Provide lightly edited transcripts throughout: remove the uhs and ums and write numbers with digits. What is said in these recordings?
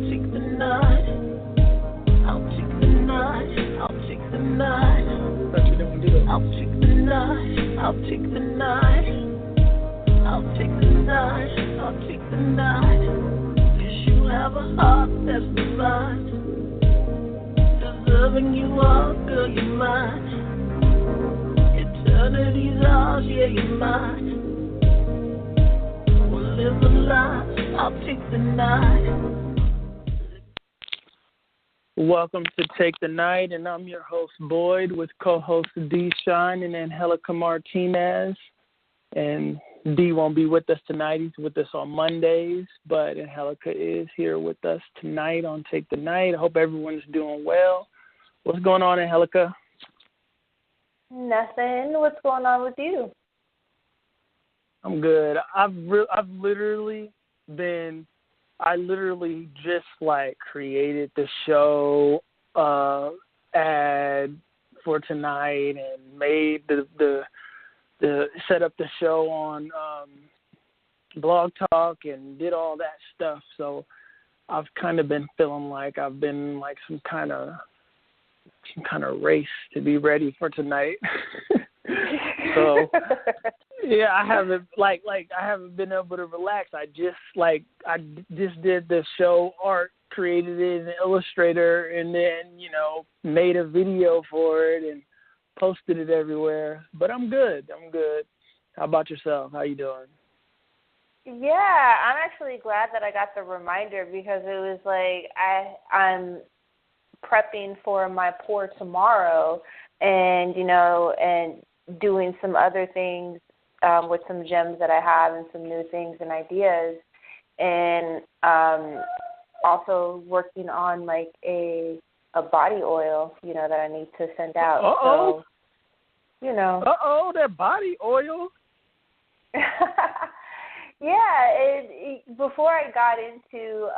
take the night. I'll take the night. I'll take the night. I'll take the night. I'll take the night. I'll take the night. I'll take the night. 'Cause you have a heart that's divine. Deserving you are, girl, you're mine. Eternity's ours, yeah, you're mine. We'll live a life. I'll take the night. Welcome to Take the Night, and I'm your host, Boyd, with co-host D. Shine and Angelica Martinez. And D won't be with us tonight. He's with us on Mondays, but Angelica is here with us tonight on Take the Night. I hope everyone's doing well. What's going on, Angelica? Nothing. What's going on with you? I'm good. I literally just created the show ad for tonight and made the set up the show on Blog Talk and did all that stuff. So I've kind of been feeling like I've been like some kind of race to be ready for tonight. So yeah, I haven't been able to relax. I just did the show art, created it in Illustrator, and then made a video for it and posted it everywhere. But I'm good. How about yourself? How you doing? Yeah, I'm actually glad that I got the reminder because it was like I'm prepping for my pour tomorrow, and doing some other things with some gems that I have and some new things and ideas, and also working on like a body oil, that I need to send out. Uh-oh. So, that body oil. Yeah, before I got into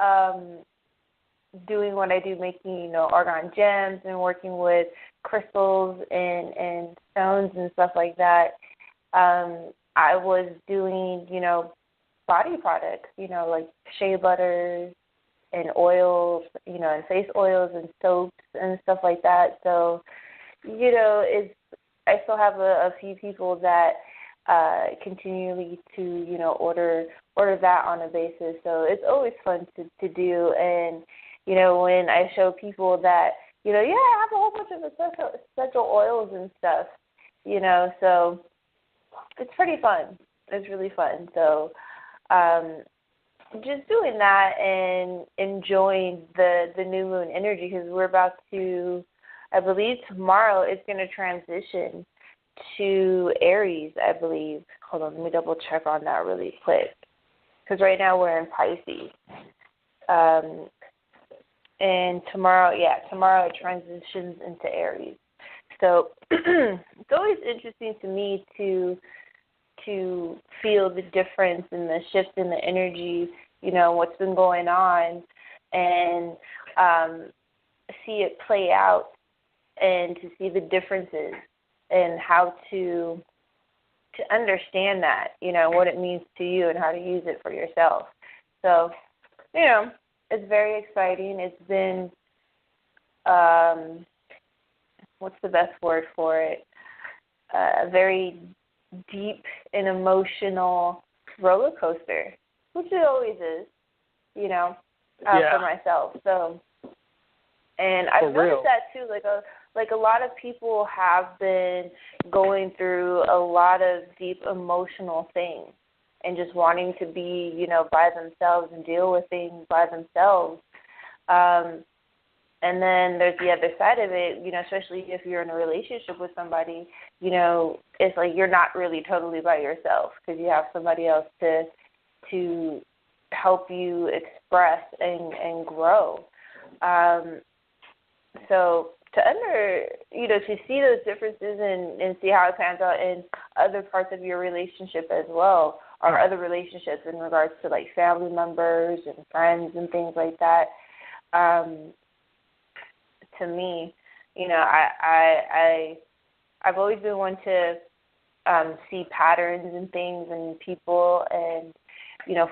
doing what I do, making, argon gems and working with crystals and stones and stuff like that, I was doing, body products, like shea butters and oils, and face oils and soaps and stuff like that. So, I still have a few people that continually to, order that on a basis. So it's always fun to do. And, when I show people that, I have a whole bunch of essential oils and stuff, so it's pretty fun. It's really fun. So just doing that and enjoying the new moon energy, because we're about to, I believe tomorrow it's going to transition to Aries, I believe. Hold on, let me double check on that really quick. Because right now we're in Pisces. And tomorrow it transitions into Aries. So it's always interesting to me to feel the difference and the shift in the energy, what's been going on, and see it play out and to see the differences and how to understand that, what it means to you and how to use it for yourself. So, it's very exciting. It's been, what's the best word for it? A very deep and emotional roller coaster, which it always is, for myself. So, and I've noticed that too. Like a lot of people have been going through a lot of deep emotional things and just wanting to be, by themselves and deal with things by themselves. And then there's the other side of it, especially if you're in a relationship with somebody, it's like you're not really totally by yourself because you have somebody else to help you express and grow. So to see those differences and see how it pans out in other parts of your relationship as well, or other relationships in regards to like family members and friends and things like that. To me, I've always been one to see patterns and things and people, and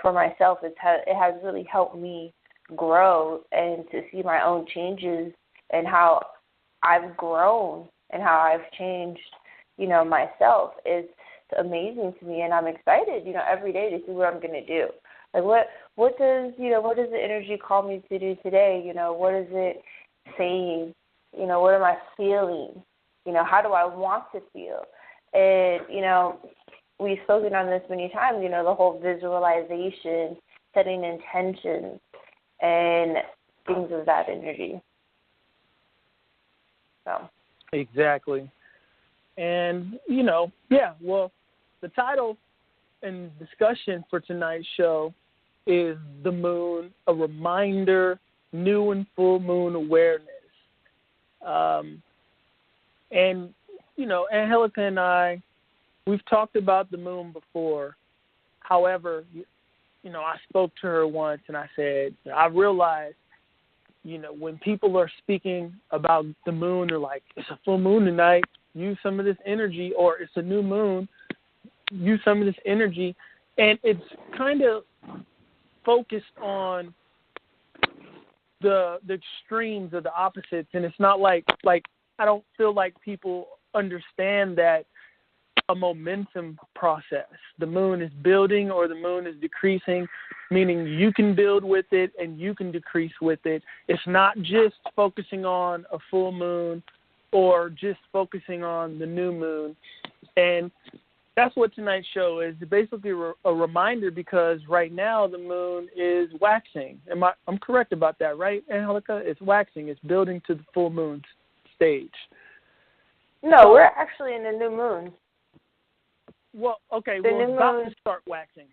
for myself, it has really helped me grow and to see my own changes and how I've grown and how I've changed, myself is amazing to me, and I'm excited, every day to see what I'm going to do. Like what does the energy call me to do today? What is it saying? What am I feeling? How do I want to feel? And, we've spoken on this many times, the whole visualization, setting intentions, and things of that energy. So. Exactly. And, the title and discussion for tonight's show is The Moon, a Reminder, New and Full Moon Awareness. And, Angelica and I, we've talked about the moon before. However, I spoke to her once and I said, I realized, when people are speaking about the moon, they're like, it's a full moon tonight, use some of this energy, or it's a new moon, use some of this energy. And it's kind of focused on the extremes of the opposites. And it's not like I don't feel like people understand that a momentum process. The moon is building or the moon is decreasing, meaning you can build with it and you can decrease with it. It's not just focusing on a full moon or just focusing on the new moon. And that's what tonight's show is. It's basically a reminder, because right now the moon is waxing. I'm correct about that, right, Angelica? It's waxing. It's building to the full moon stage. No, we're actually in the new moon. Well, okay, it's about to start waxing.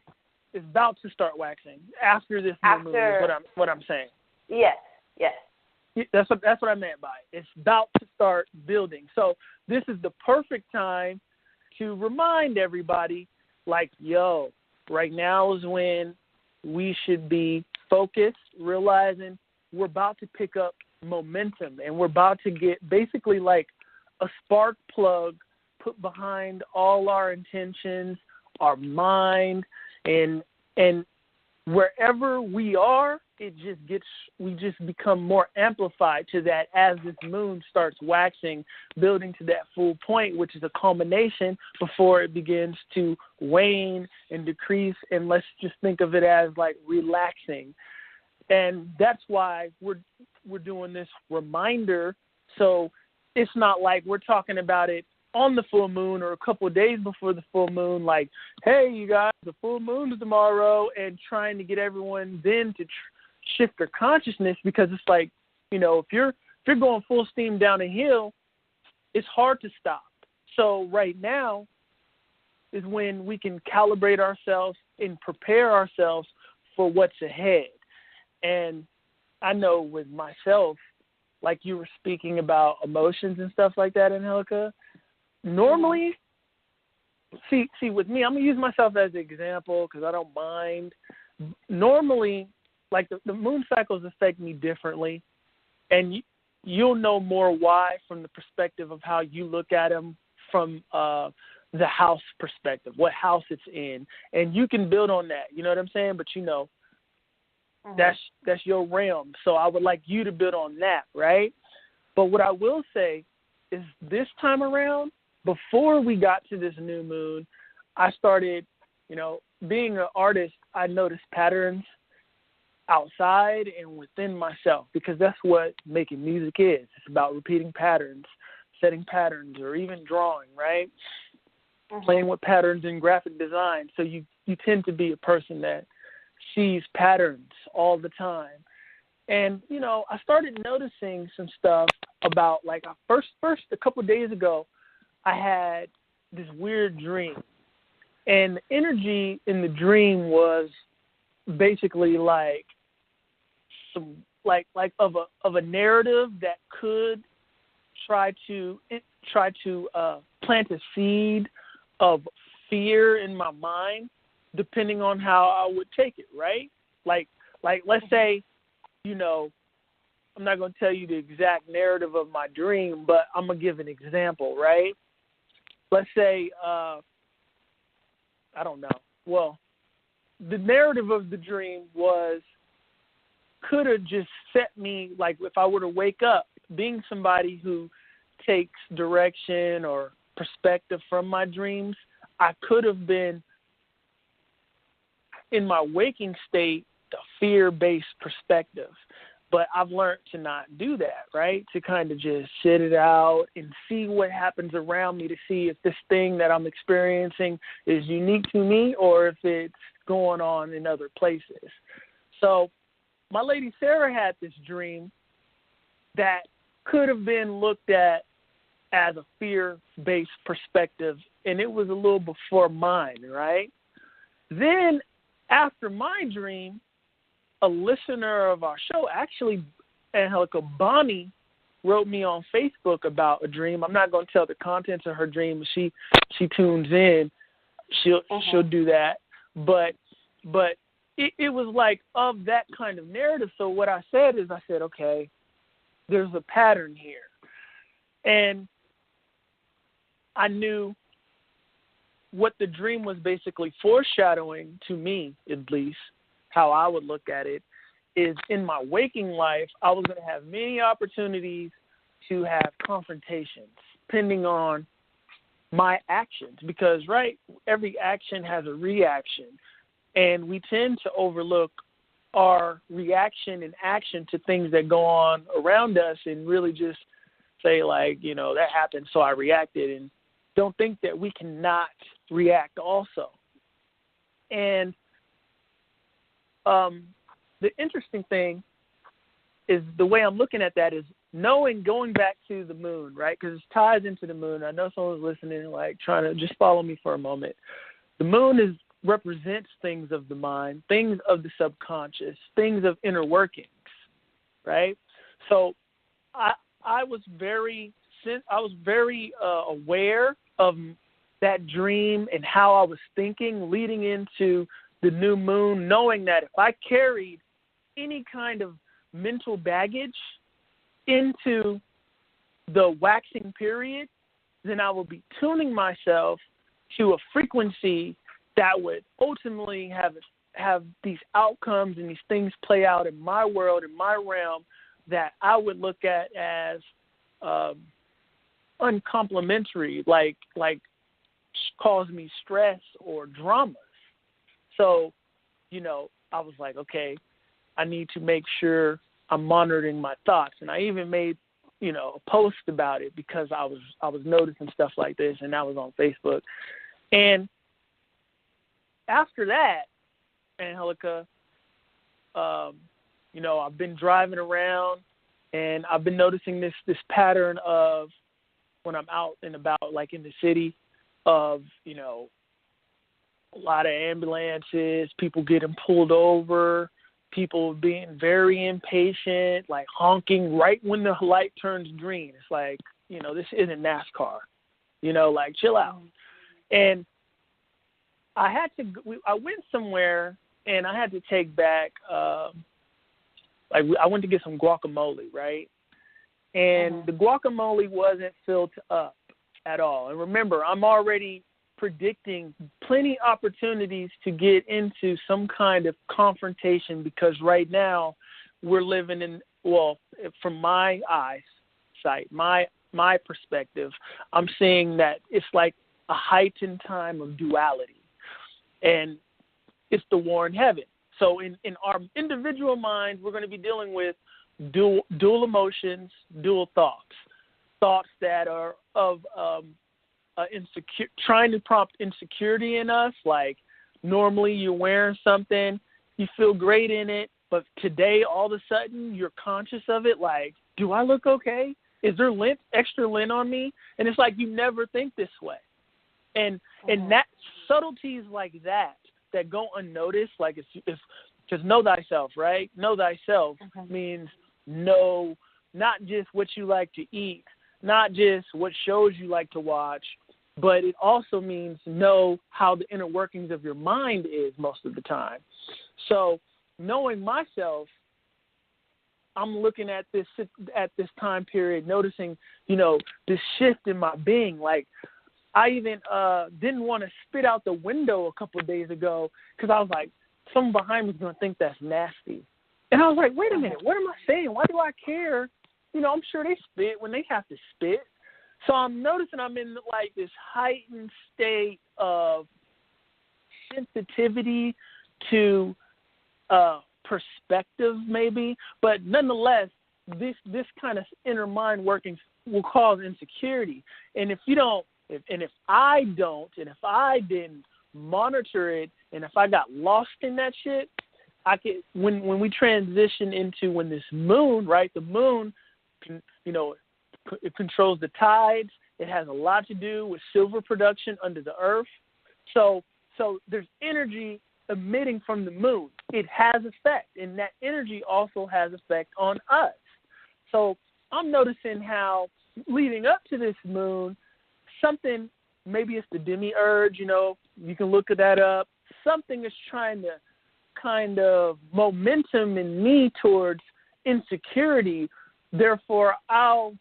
It's about to start waxing after this new moon is what I'm saying. Yes. That's what I meant by it. It's about to start building. So this is the perfect time to remind everybody, like, right now is when we should be focused, realizing we're about to pick up momentum and we're about to get basically like a spark plug put behind all our intentions, our mind, and wherever we are, we just become more amplified to that as this moon starts waxing, building to that full point, which is a culmination before it begins to wane and decrease. And let's just think of it as like relaxing. And that's why we're doing this reminder. So it's not like we're talking about it on the full moon or a couple of days before the full moon, like, hey, you guys, the full moon is tomorrow, and trying to get everyone then to shift their consciousness, because it's like, if you're going full steam down a hill, it's hard to stop. So right now is when we can calibrate ourselves and prepare ourselves for what's ahead. And I know with myself, like you were speaking about emotions and stuff like that, Angelica, normally, see, with me, I'm going to use myself as an example because I don't mind. Normally, like the moon cycles affect me differently, and you'll know more why from the perspective of how you look at them from the house perspective, what house it's in, and you can build on that. You know what I'm saying? But that's your realm. So I would like you to build on that, right? But what I will say is this time around, before we got to this new moon, I started, being an artist, I noticed patterns outside and within myself, because that's what making music is. It's about repeating patterns, setting patterns, or even drawing, right? Playing with patterns in graphic design. So you tend to be a person that sees patterns all the time. And, I started noticing some stuff about, like, first a couple of days ago, I had this weird dream. And the energy in the dream was basically like some like of a narrative that could try to plant a seed of fear in my mind, depending on how I would take it, right? Like let's say, I'm not going to tell you the exact narrative of my dream, but I'm going to give an example, right? Let's say, I don't know. Well, the narrative of the dream was could have just set me, like if I were to wake up being somebody who takes direction or perspective from my dreams, I could have been in my waking state, the fear-based perspective. But I've learned to not do that, right? To kind of just sit it out and see what happens around me, to see if this thing that I'm experiencing is unique to me or if it's going on in other places. So my lady Sarah had this dream that could have been looked at as a fear-based perspective, and it was a little before mine, right? Then after my dream, a listener of our show, actually, Angelica, Bonnie, wrote me on Facebook about a dream. I'm not going to tell the contents of her dream. She tunes in. She'll do that. But it was like of that kind of narrative. So what I said, okay, there's a pattern here. And I knew what the dream was basically foreshadowing to me, at least, how I would look at it, is in my waking life, I was going to have many opportunities to have confrontations, depending on my actions. Because, right, every action has a reaction. And we tend to overlook our reaction and action to things that go on around us and really just say, like, you know, that happened, so I reacted, and don't think that we cannot react also. And the interesting thing is the way I'm looking at that is knowing, going back to the moon, right? Because it ties into the moon. I know someone's listening, like, trying to just follow me for a moment. The moon represents things of the mind, things of the subconscious, things of inner workings, right? So I was very aware of that dream and how I was thinking leading into the new moon, knowing that if I carried any kind of mental baggage into the waxing period, then I will be tuning myself to a frequency that would ultimately have these outcomes and these things play out in my world, in my realm, that I would look at as uncomplimentary, like cause me stress or dramas. So, you know, I was like, okay, I need to make sure I'm monitoring my thoughts. And I even made, you know, a post about it because I was noticing stuff like this, and that was on Facebook. And after that, Angelica, you know, I've been driving around and I've been noticing this pattern of when I'm out and about, like in the city, of, you know, a lot of ambulances, people getting pulled over, people being very impatient, like honking right when the light turns green. It's like, you know, this isn't NASCAR, you know, like chill out. And I went somewhere and I had to take back, I went to get some guacamole, right? And the guacamole wasn't filled up at all. And remember, I'm already predicting plenty opportunities to get into some kind of confrontation because right now we're living in, well, from my eyesight, my perspective, I'm seeing that it's like a heightened time of duality. And it's the war in heaven. So in our individual minds, we're going to be dealing with dual emotions, dual thoughts that are of insecure, trying to prompt insecurity in us. Like normally you're wearing something, you feel great in it, but today all of a sudden you're conscious of it. Like, do I look okay? Is there extra lint on me? And it's like you never think this way. And that subtleties like that go unnoticed, like it's because know thyself, right? Know thyself means know not just what you like to eat, not just what shows you like to watch, but it also means know how the inner workings of your mind is most of the time. So knowing myself, I'm looking at this time period, noticing, you know, this shift in my being. Like I even didn't want to spit out the window a couple of days ago because I was like, someone behind me is going to think that's nasty. And I was like, wait a minute, what am I saying? Why do I care? You know, I'm sure they spit when they have to spit. So I'm noticing I'm in like this heightened state of sensitivity to perspective maybe, but nonetheless, this kind of inner mind working will cause insecurity. And if I didn't monitor it, and if I got lost in that shit, I could, when we transition into when this moon, right, the moon, it controls the tides. It has a lot to do with silver production under the earth. So there's energy emitting from the moon. It has effect, and that energy also has effect on us. So I'm noticing how leading up to this moon, something, maybe it's the demiurge, you can look that up. Something is trying to kind of momentum in me towards insecurity. Therefore, I'll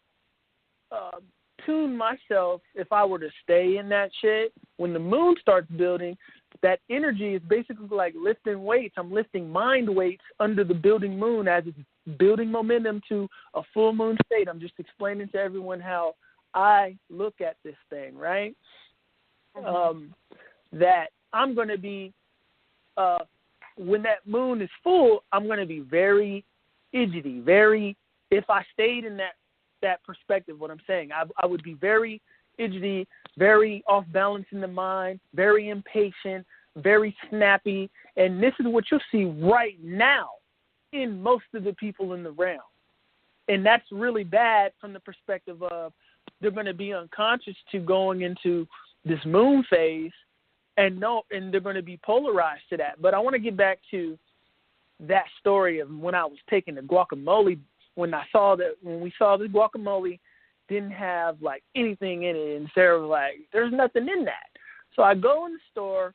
tune myself if I were to stay in that shit. When the moon starts building, that energy is basically like lifting weights. I'm lifting mind weights under the building moon as it's building momentum to a full moon state. I'm just explaining to everyone how I look at this thing, right? That I'm going to be, when that moon is full, I'm going to be very fidgety, if I stayed in that perspective, what I'm saying, I would be very fidgety, very off balance in the mind, very impatient, very snappy. And this is what you'll see right now in most of the people in the realm. And that's really bad from the perspective of they're going to be unconscious to going into this moon phase, and they're going to be polarized to that. But I want to get back to that story of when I was taking the guacamole, when we saw the guacamole didn't have like anything in it, and Sarah was like, there's nothing in that. So I go in the store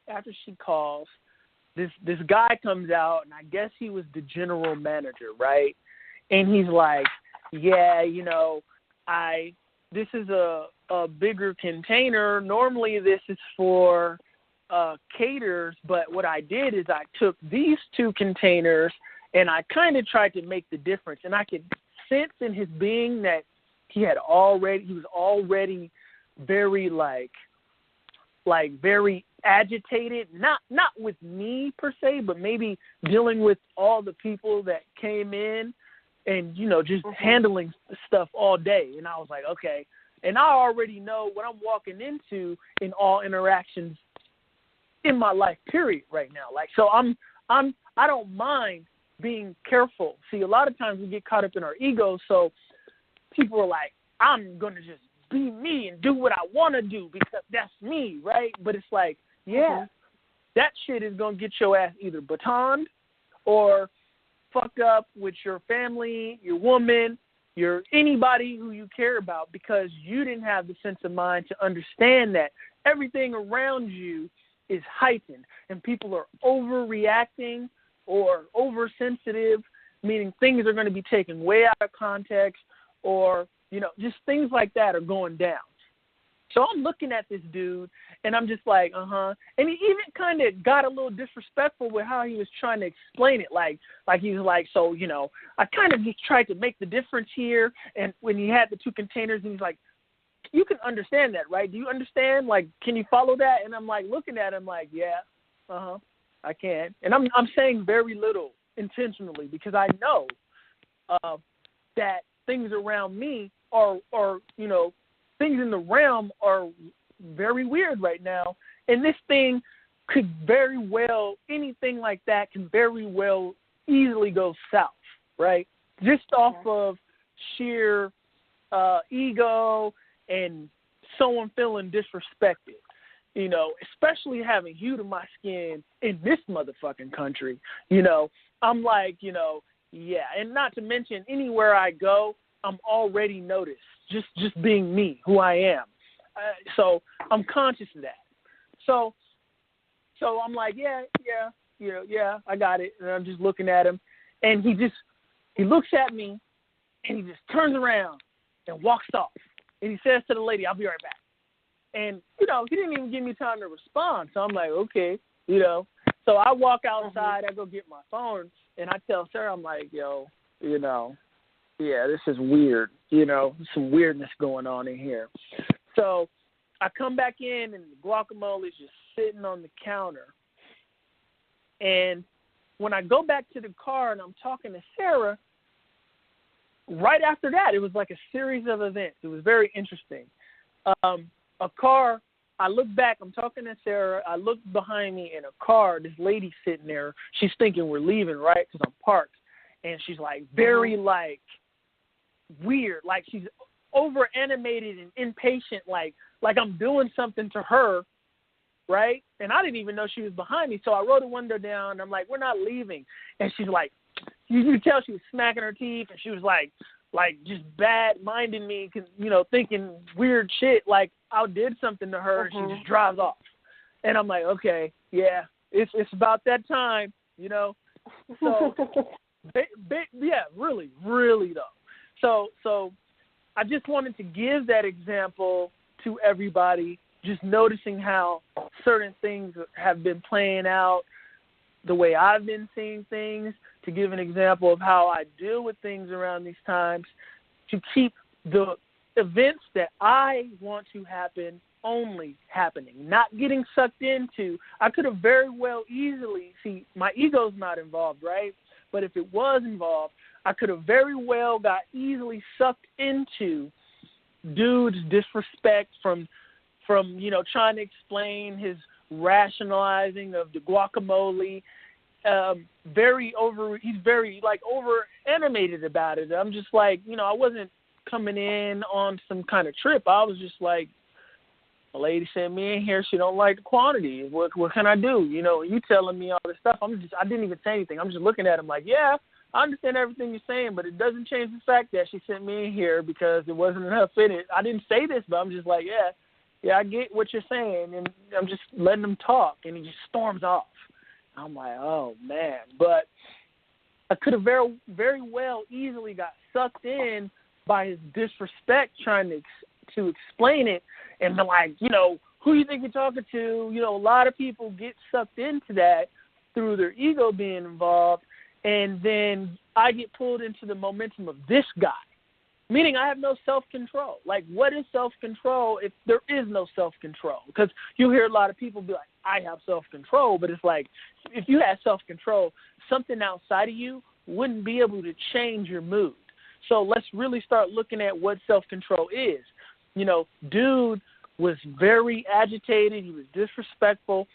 after she calls. This guy comes out, and I guess he was the general manager, right? And he's like, yeah, this is a bigger container. Normally this is for caters, but what I did is I took these two containers and I kind of tried to make the difference. And I could sense in his being that he was already very very agitated, not with me per se, but maybe dealing with all the people that came in and, just handling stuff all day. And I was like, okay. And I already know what I'm walking into in all interactions in my life, period, right now. Like, so I don't mind being careful. See, a lot of times we get caught up in our egos, so people are like, I'm going to just be me and do what I want to do because that's me, right? But it's like, yeah, that shit is going to get your ass either batoned or fucked up with your family, your woman, your anybody who you care about, because you didn't have the sense of mind to understand that everything around you is heightened and people are overreacting or oversensitive, meaning things are going to be taken way out of context, or, just things like that are going down. So I'm looking at this dude, and I'm just like, And he even kind of got a little disrespectful with how he was trying to explain it. Like he was like, so, I kind of just tried to make the difference here. And when he had the two containers, and he's like, you can understand that, right? Do you understand? Like, can you follow that? And I'm like looking at him like, yeah, I can. And I'm saying very little intentionally because I know that things around me are things in the realm are very weird right now. And this thing could very well, anything like that can very well easily go south, right? Just off of sheer ego and someone feeling disrespected, especially having hue to my skin in this motherfucking country. I'm like, yeah. And not to mention anywhere I go, I'm already noticed. Just being me, who I am. So I'm conscious of that. So I'm like, yeah, I got it. And I'm just looking at him, and he looks at me, and he just turns around and walks off. And he says to the lady, I'll be right back. And, he didn't even give me time to respond. So I'm like, okay, So So I walk outside, I go get my phone, and I tell Sarah, I'm like, yo, yeah, this is weird. Some weirdness going on in here. So I come back in, and the guacamole is just sitting on the counter. And when I go back to the car and I'm talking to Sarah, right after that, it was like a series of events. It was very interesting. I look back, I'm talking to Sarah, I look behind me in a car, this lady sitting there, she's thinking we're leaving, right, because I'm parked. And she's like very weird, like she's over animated and impatient, like I'm doing something to her, right? And I didn't even know she was behind me, so I rolled the window down, and I'm like, we're not leaving. And she's like, you could tell she was smacking her teeth, and she was like just bad-minding me, thinking weird shit, like I did something to her, and she just drives off. And I'm like, okay, yeah, it's about that time, So, yeah, really, really though. So I just wanted to give that example to everybody, just noticing how certain things have been playing out the way I've been seeing things, to give an example of how I deal with things around these times, to keep the events that I want to happen only happening, not getting sucked into. I could have very well easily, see, my ego's not involved, right? But if it was involved, I could have very well got easily sucked into dude's disrespect from trying to explain his rationalizing of the guacamole. He's very over animated about it. I'm just like, I wasn't coming in on some kind of trip. I was just like, a lady sent me in here, she don't like the quantity. What can I do? You telling me all this stuff. I didn't even say anything. I'm just looking at him like, yeah, I understand everything you're saying, but it doesn't change the fact that she sent me in here because there wasn't enough in it. I didn't say this, but I'm just like, yeah, I get what you're saying, and I'm just letting him talk, and he just storms off. I'm like, oh, man. But I could have very, very well easily got sucked in by his disrespect trying to explain it and be like, who you think you're talking to? A lot of people get sucked into that through their ego being involved, and then I get pulled into the momentum of this guy, meaning I have no self-control. Like, what is self-control if there is no self-control? Because you hear a lot of people be like, I have self-control, but it's like, if you had self-control, something outside of you wouldn't be able to change your mood. So let's really start looking at what self-control is. Dude was very agitated. He was disrespectful.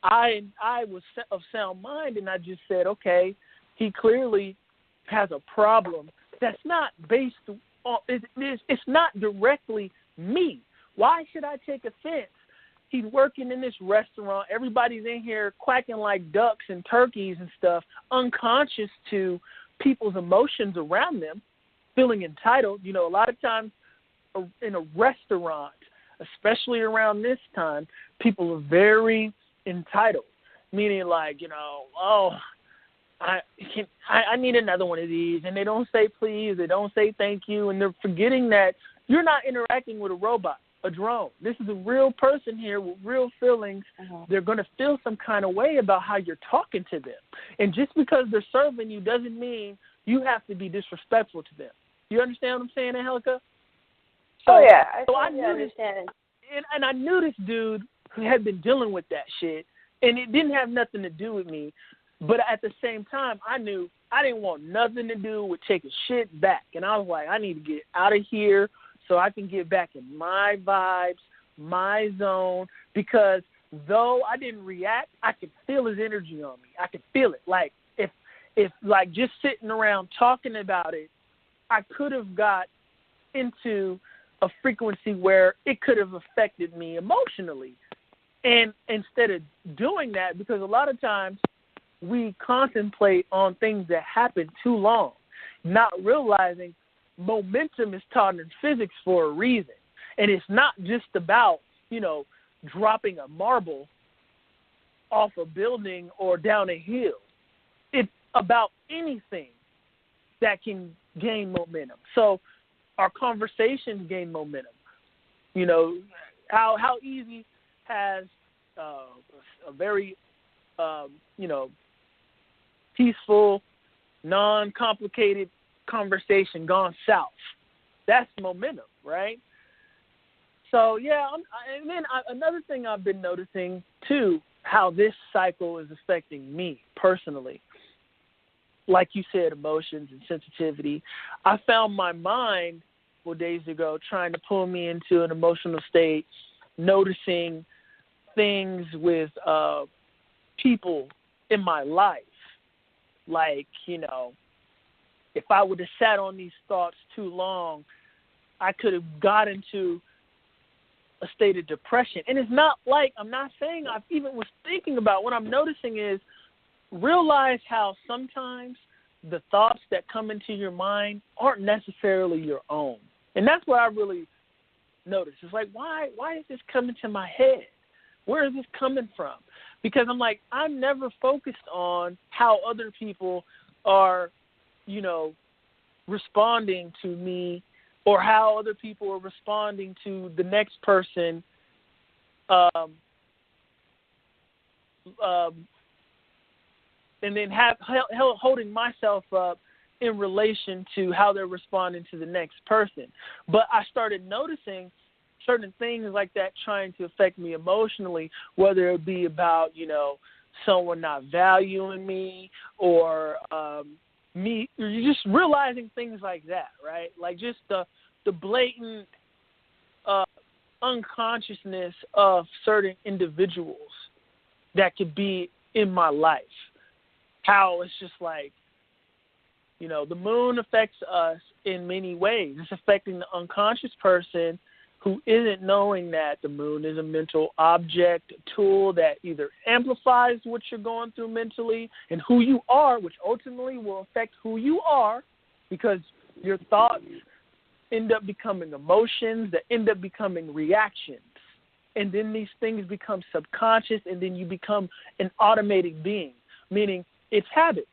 I was of sound mind, and I just said, okay, he clearly has a problem that's not based on, it's not directly me. Why should I take offense? He's working in this restaurant. Everybody's in here quacking like ducks and turkeys and stuff, unconscious to people's emotions around them, feeling entitled. A lot of times in a restaurant, especially around this time, people are very entitled, meaning like, I need another one of these, and they don't say please, they don't say thank you, and they're forgetting that you're not interacting with a robot, a drone. This is a real person here with real feelings. They're going to feel some kind of way about how you're talking to them. And just because they're serving you doesn't mean you have to be disrespectful to them. You understand what I'm saying, Angelica? So, I understand. And I knew this dude who had been dealing with that shit, and it didn't have nothing to do with me. But at the same time, I knew I didn't want nothing to do with taking shit back. And I was like, I need to get out of here so I can get back in my vibes, my zone. Because though I didn't react, I could feel his energy on me. I could feel it. Like, if like just sitting around talking about it, I could have got into a frequency where it could have affected me emotionally. And instead of doing that, because a lot of times we contemplate on things that happen too long, not realizing momentum is taught in physics for a reason. And it's not just about, dropping a marble off a building or down a hill. It's about anything that can gain momentum. So our conversations gain momentum. How easy has a very peaceful, non-complicated conversation gone south. That's momentum, right? So, yeah, and then another thing I've been noticing, too, how this cycle is affecting me personally. Like you said, emotions and sensitivity. I found my mind, days ago, trying to pull me into an emotional state, noticing things with people in my life. Like, if I would have sat on these thoughts too long, I could have got into a state of depression. And it's not like, I'm not saying I even was thinking about, what I'm noticing is, realize how sometimes the thoughts that come into your mind aren't necessarily your own. And that's what I really noticed. It's like, why is this coming to my head? Where is this coming from? Because I'm never focused on how other people are, responding to me, or how other people are responding to the next person, and then holding myself up in relation to how they're responding to the next person. But I started noticing certain things like that trying to affect me emotionally, whether it be about, someone not valuing me, or me, you're just realizing things like that, right? Like just the blatant unconsciousness of certain individuals that could be in my life. How it's just like, the moon affects us in many ways. It's affecting the unconscious person who isn't knowing that the moon is a mental object, a tool that either amplifies what you're going through mentally and who you are, which ultimately will affect who you are, because your thoughts end up becoming emotions that end up becoming reactions. And then these things become subconscious, and then you become an automated being, meaning it's habit.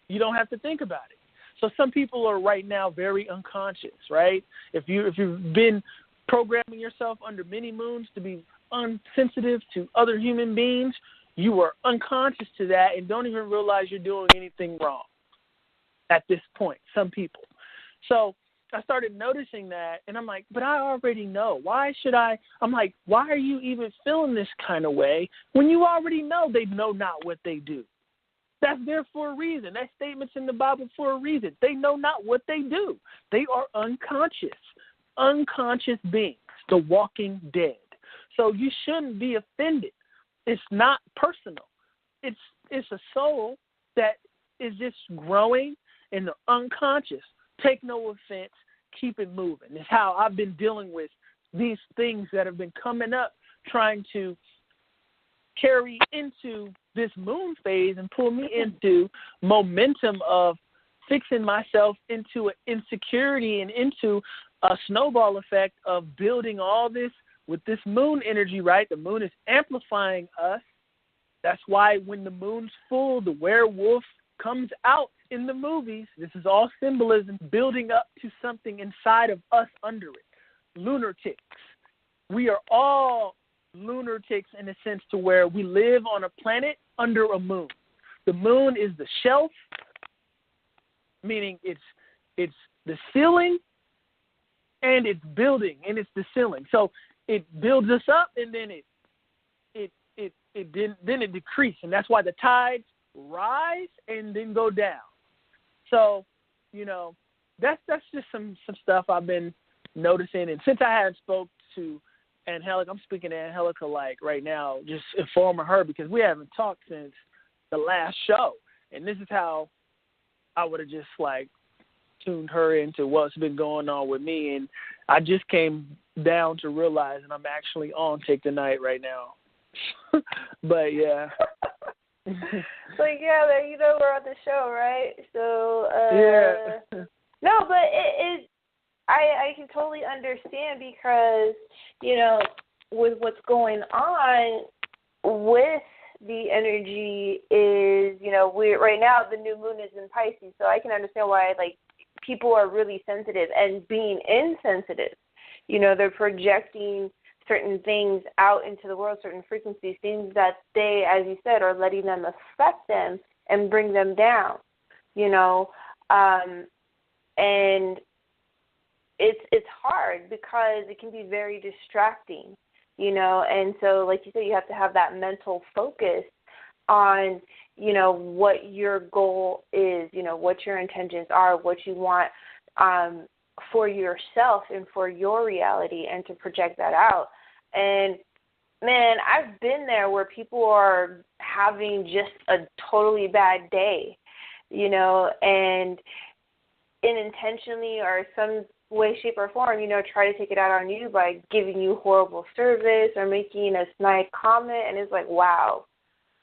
You don't have to think about it. So some people are right now very unconscious, right? If you've been programming yourself under many moons to be unsensitive to other human beings, you are unconscious to that and don't even realize you're doing anything wrong at this point, some people. So I started noticing that, and I'm like, but I already know. Why should I? I'm like, why are you even feeling this kind of way when you already know they know not what they do? That's there for a reason. That statement's in the Bible for a reason. They know not what they do. They are unconscious beings, the walking dead. So you shouldn't be offended. It's not personal. It's a soul that is just growing in the unconscious. Take no offense. Keep it moving. It's how I've been dealing with these things that have been coming up, trying to carry into this moon phase and pull me into momentum of fixing myself into an insecurity and into a snowball effect of building all this with this moon energy, right? The moon is amplifying us. That's why when the moon's full, the werewolf comes out in the movies. This is all symbolism building up to something inside of us under it. Lunatics. We are all lunatics in a sense to where we live on a planet under a moon. The moon is the shelf, meaning it's the ceiling, and it's building, and it's the ceiling. So it builds us up, and then it decreases, and that's why the tides rise and then go down. So, that's just some stuff I've been noticing, and since I haven't spoke to Angelica, I'm speaking to Angelica right now, just informing her because we haven't talked since the last show, and this is how I would have just tuned her into what's been going on with me, and I just came down to realizing I'm actually on Take the Night right now. But yeah. So yeah, we're on the show, right? So yeah. No, but I can totally understand because with what's going on with the energy is we're right now the new moon is in Pisces, so I can understand why people are really sensitive and being insensitive. They're projecting certain things out into the world, certain frequencies, things that they, as you said, are letting them affect them and bring them down, you know. And it's hard because it can be very distracting, you know. And so, like you said, you have to have that mental focus on, you know, what your goal is, you know, what your intentions are, what you want for yourself and for your reality, and to project that out. And, man, I've been there where people are having just a totally bad day, you know, and unintentionally or some way, shape, or form, you know, try to take it out on you by giving you horrible service or making a snide comment. And it's like, wow,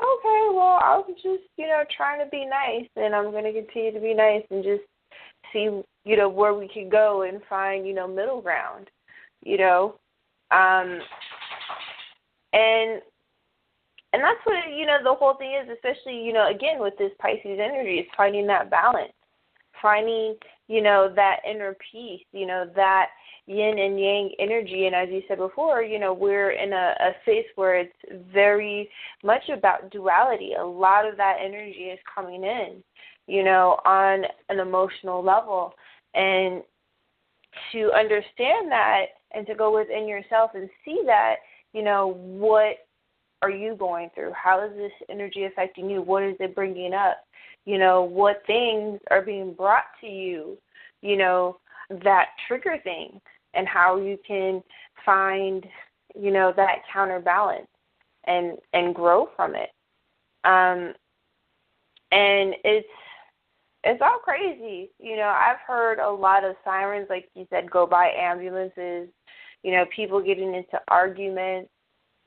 okay, well, I was just, you know, trying to be nice, and I'm going to continue to be nice and just see, you know, where we can go and find, you know, middle ground, you know. And that's what, you know, the whole thing is, especially, you know, again, with this Pisces energy, is finding that balance, finding, you know, that inner peace, you know, that yin and yang energy. And as you said before, you know, we're in a space where it's very much about duality. A lot of that energy is coming in, you know, on an emotional level. And to understand that and to go within yourself and see that, you know, what are you going through? How is this energy affecting you? What is it bringing up? You know, what things are being brought to you, you know, that trigger things, and how you can find, you know, that counterbalance and grow from it. And it's all crazy. You know, I've heard a lot of sirens, like you said, go by, ambulances, you know, people getting into arguments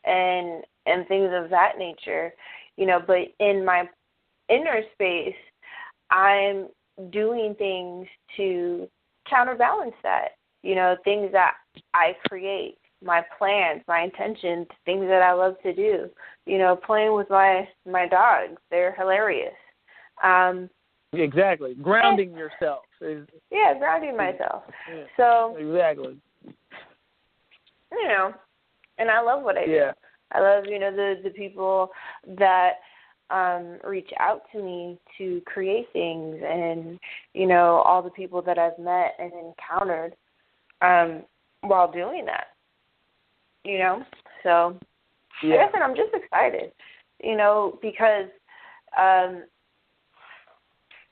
and things of that nature, you know, but in my inner space, I'm doing things to counterbalance that, you know, things that I create, my plans, my intentions, things that I love to do, you know, playing with my dogs. They're hilarious. Exactly. Grounding yourself. Yeah, grounding myself. Yeah, so, exactly. You know, and I love what I do. Yeah. I love, you know, the people that reach out to me to create things, and, you know, all the people that I've met and encountered while doing that, you know. So, yeah. like I said, I'm just excited, you know, because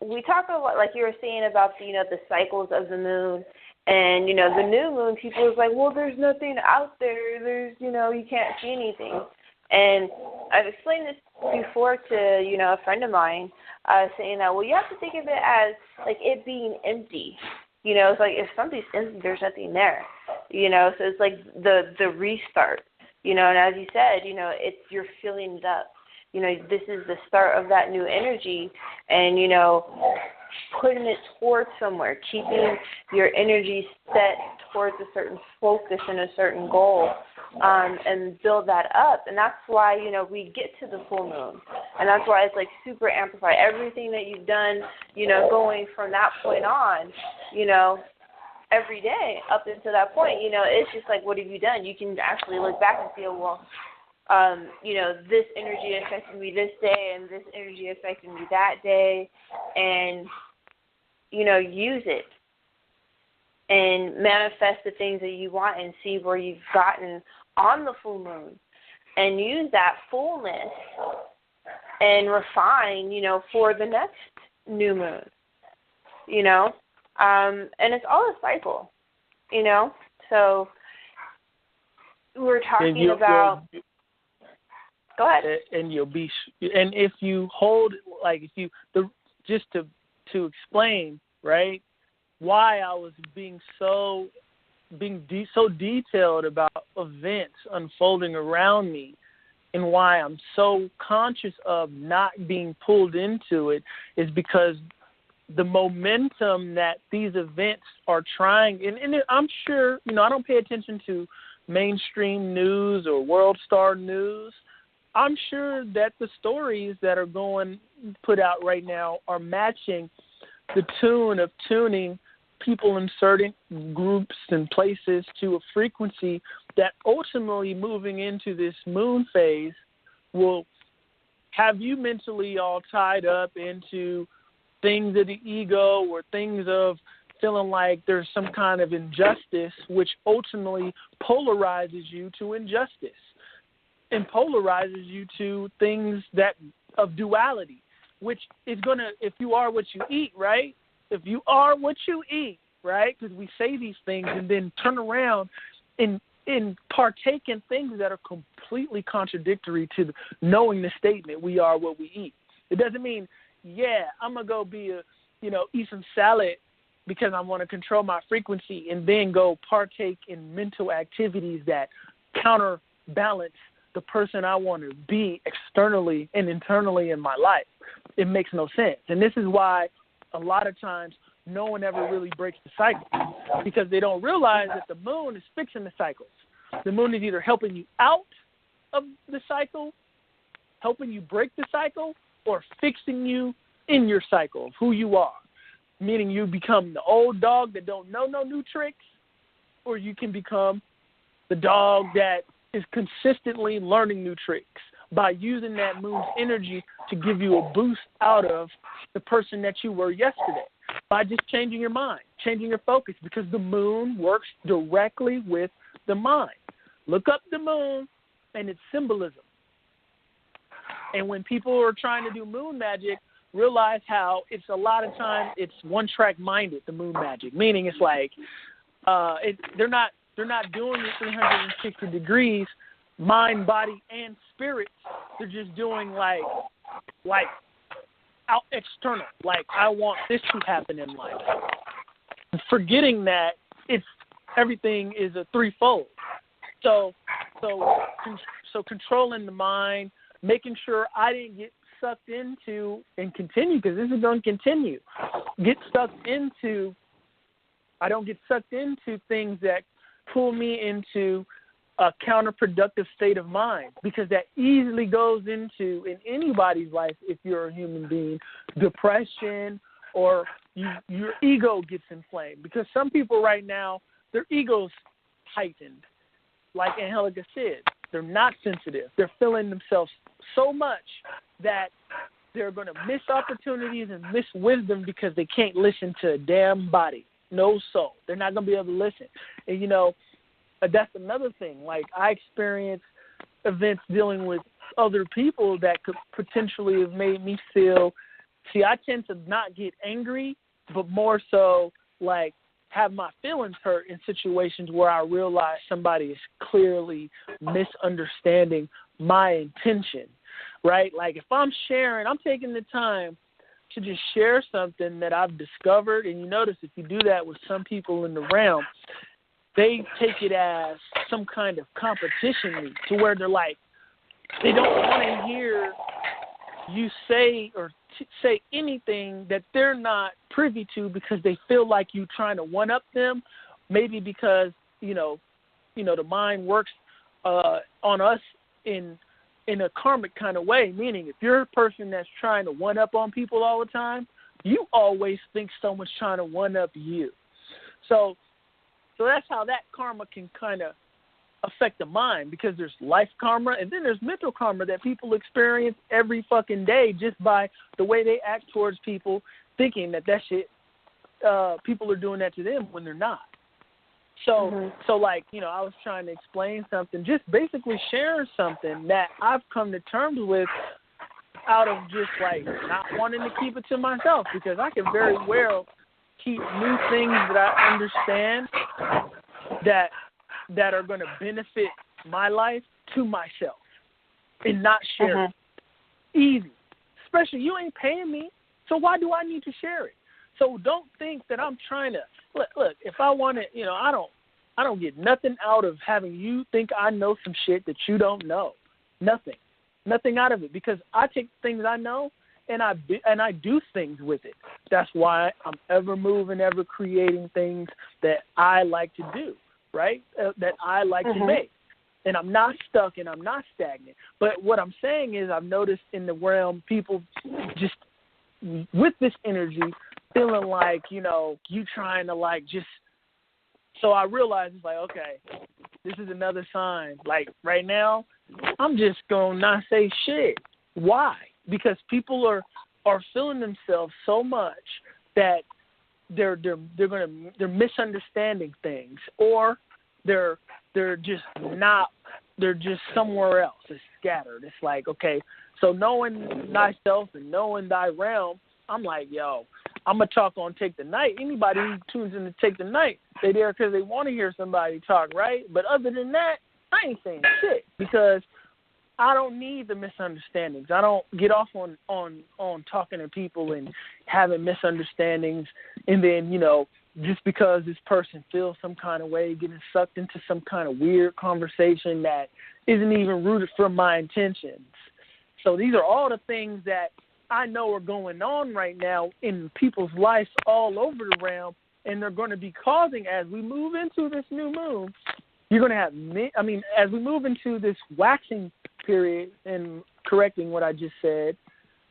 we talk a lot, like you were saying, about the, you know, the cycles of the moon. And, you know, the new moon, people was like, well, there's nothing out there. There's, you know, you can't see anything. And I've explained this before to, you know, a friend of mine, saying that, well, you have to think of it as, like, it being empty. You know, it's like if something's empty, there's nothing there. You know, so it's like the restart. You know, and as you said, you know, you're filling it up. You know, this is the start of that new energy, and, you know, putting it towards somewhere, keeping your energy set towards a certain focus and a certain goal, and build that up. And that's why, you know, we get to the full moon, and that's why it's like super amplified. Everything that you've done, you know, going from that point on, you know, every day up until that point, you know, it's just like, what have you done? You can actually look back and see, oh, well, you know, this energy affected me this day, and this energy affected me that day, and, you know, use it and manifest the things that you want and see where you've gotten on the full moon, and use that fullness and refine, you know, for the next new moon, you know, and it's all a cycle, you know. So we're talking about. Go ahead. And you'll be, and if you hold, like, if you, just to explain, right, why I was being so detailed about events unfolding around me, and why I'm so conscious of not being pulled into it, is because the momentum that these events are trying, and I'm sure, you know, I don't pay attention to mainstream news or World Star News. I'm sure that the stories that are going put out right now are matching the tune of tuning people in certain groups and places to a frequency that ultimately moving into this moon phase will have you mentally all tied up into things of the ego or things of feeling like there's some kind of injustice, which ultimately polarizes you to injustice and polarizes you to things that of duality, which is going to, if you are what you eat, right? If you are what you eat, right? Because we say these things and then turn around and partake in things that are completely contradictory to knowing the statement, we are what we eat. It doesn't mean, yeah, I'm going to go eat some salad because I want to control my frequency and then go partake in mental activities that counterbalance the person I want to be externally and internally in my life. It makes no sense. And this is why a lot of times no one ever really breaks the cycle, because they don't realize that the moon is fixing the cycles. The moon is either helping you out of the cycle, helping you break the cycle, or fixing you in your cycle of who you are, meaning you become the old dog that don't know no new tricks, or you can become the dog that is consistently learning new tricks by using that moon's energy to give you a boost out of the person that you were yesterday, by just changing your mind, changing your focus, because the moon works directly with the mind. Look up the moon and its symbolism. And when people are trying to do moon magic, realize how it's a lot of times it's one-track minded, the moon magic, meaning it's like they're not doing it 360 degrees, mind, body, and spirit. They're just doing like out external, like I want this to happen in life, forgetting that it's everything is a threefold. So controlling the mind, making sure I didn't get sucked into and continue, because this is going to continue. I don't get sucked into things that pull me into a counterproductive state of mind, because that easily goes into, in anybody's life, if you're a human being, depression, or your ego gets inflamed. Because some people right now, their ego's heightened. Like Angelica said, they're not sensitive. They're feeling themselves so much that they're going to miss opportunities and miss wisdom because they can't listen to a damn body, no soul. They're not going to be able to listen. And, that's another thing. Like, I experienced events dealing with other people that could potentially have made me feel, I tend to not get angry, but more so, like, have my feelings hurt in situations where I realize somebody is clearly misunderstanding my intention, right? Like, if I'm taking the time to just share something that I've discovered, and you notice if you do that with some people in the realm, they take it as some kind of competition meet, to where they're like, they don't want to hear you say or say anything that they're not privy to, because they feel like you trying to one-up them, maybe because, the mind works on us in a karmic kind of way, meaning if you're a person that's trying to one-up on people all the time, you always think someone's trying to one-up you. So that's how that karma can kind of affect the mind, because there's life karma and then there's mental karma that people experience every fucking day just by the way they act towards people, thinking that shit, people are doing that to them when they're not. So like, I was trying to explain something, just basically sharing something that I've come to terms with out of just like not wanting to keep it to myself, because I can very well keep new things that I understand that are going to benefit my life to myself and not share it. Easy. Especially, you ain't paying me, so why do I need to share it? So don't think that I'm trying to look. If I want to, I don't get nothing out of having you think I know some shit that you don't know. Nothing out of it, because I take things I know and I do things with it. That's why I'm ever moving, ever creating things that I like to do, right? That I like to make. And I'm not stuck and I'm not stagnant. But what I'm saying is, I've noticed in the realm, people just with this energy feeling like, you trying to like just, so I realized it's like, okay, this is another sign. Like right now, I'm just gonna not say shit. Why? Because people are feeling themselves so much that they're misunderstanding things, or they're just somewhere else. It's scattered. It's like, okay, so knowing thyself and knowing thy realm, I'm like, yo, I'm going to talk on Take the Night. Anybody who tunes in to Take the Night, they there because they want to hear somebody talk, right? But other than that, I ain't saying shit because I don't need the misunderstandings. I don't get off on talking to people and having misunderstandings, and then, just because this person feels some kind of way, getting sucked into some kind of weird conversation that isn't even rooted from my intentions. So these are all the things that I know are going on right now in people's lives all over the realm, and they're going to be causing, as we move into this new moon, you're going to have, as we move into this waxing period, and correcting what I just said,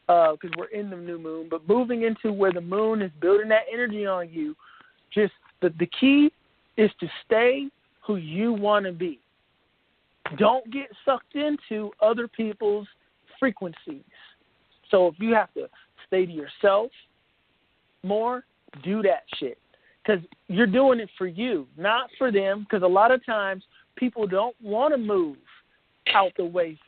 because we're in the new moon, but moving into where the moon is building that energy on you, just the key is to stay who you want to be. Don't get sucked into other people's frequencies. So if you have to stay to yourself more, do that shit. Because you're doing it for you, not for them. Because a lot of times people don't want to move out the way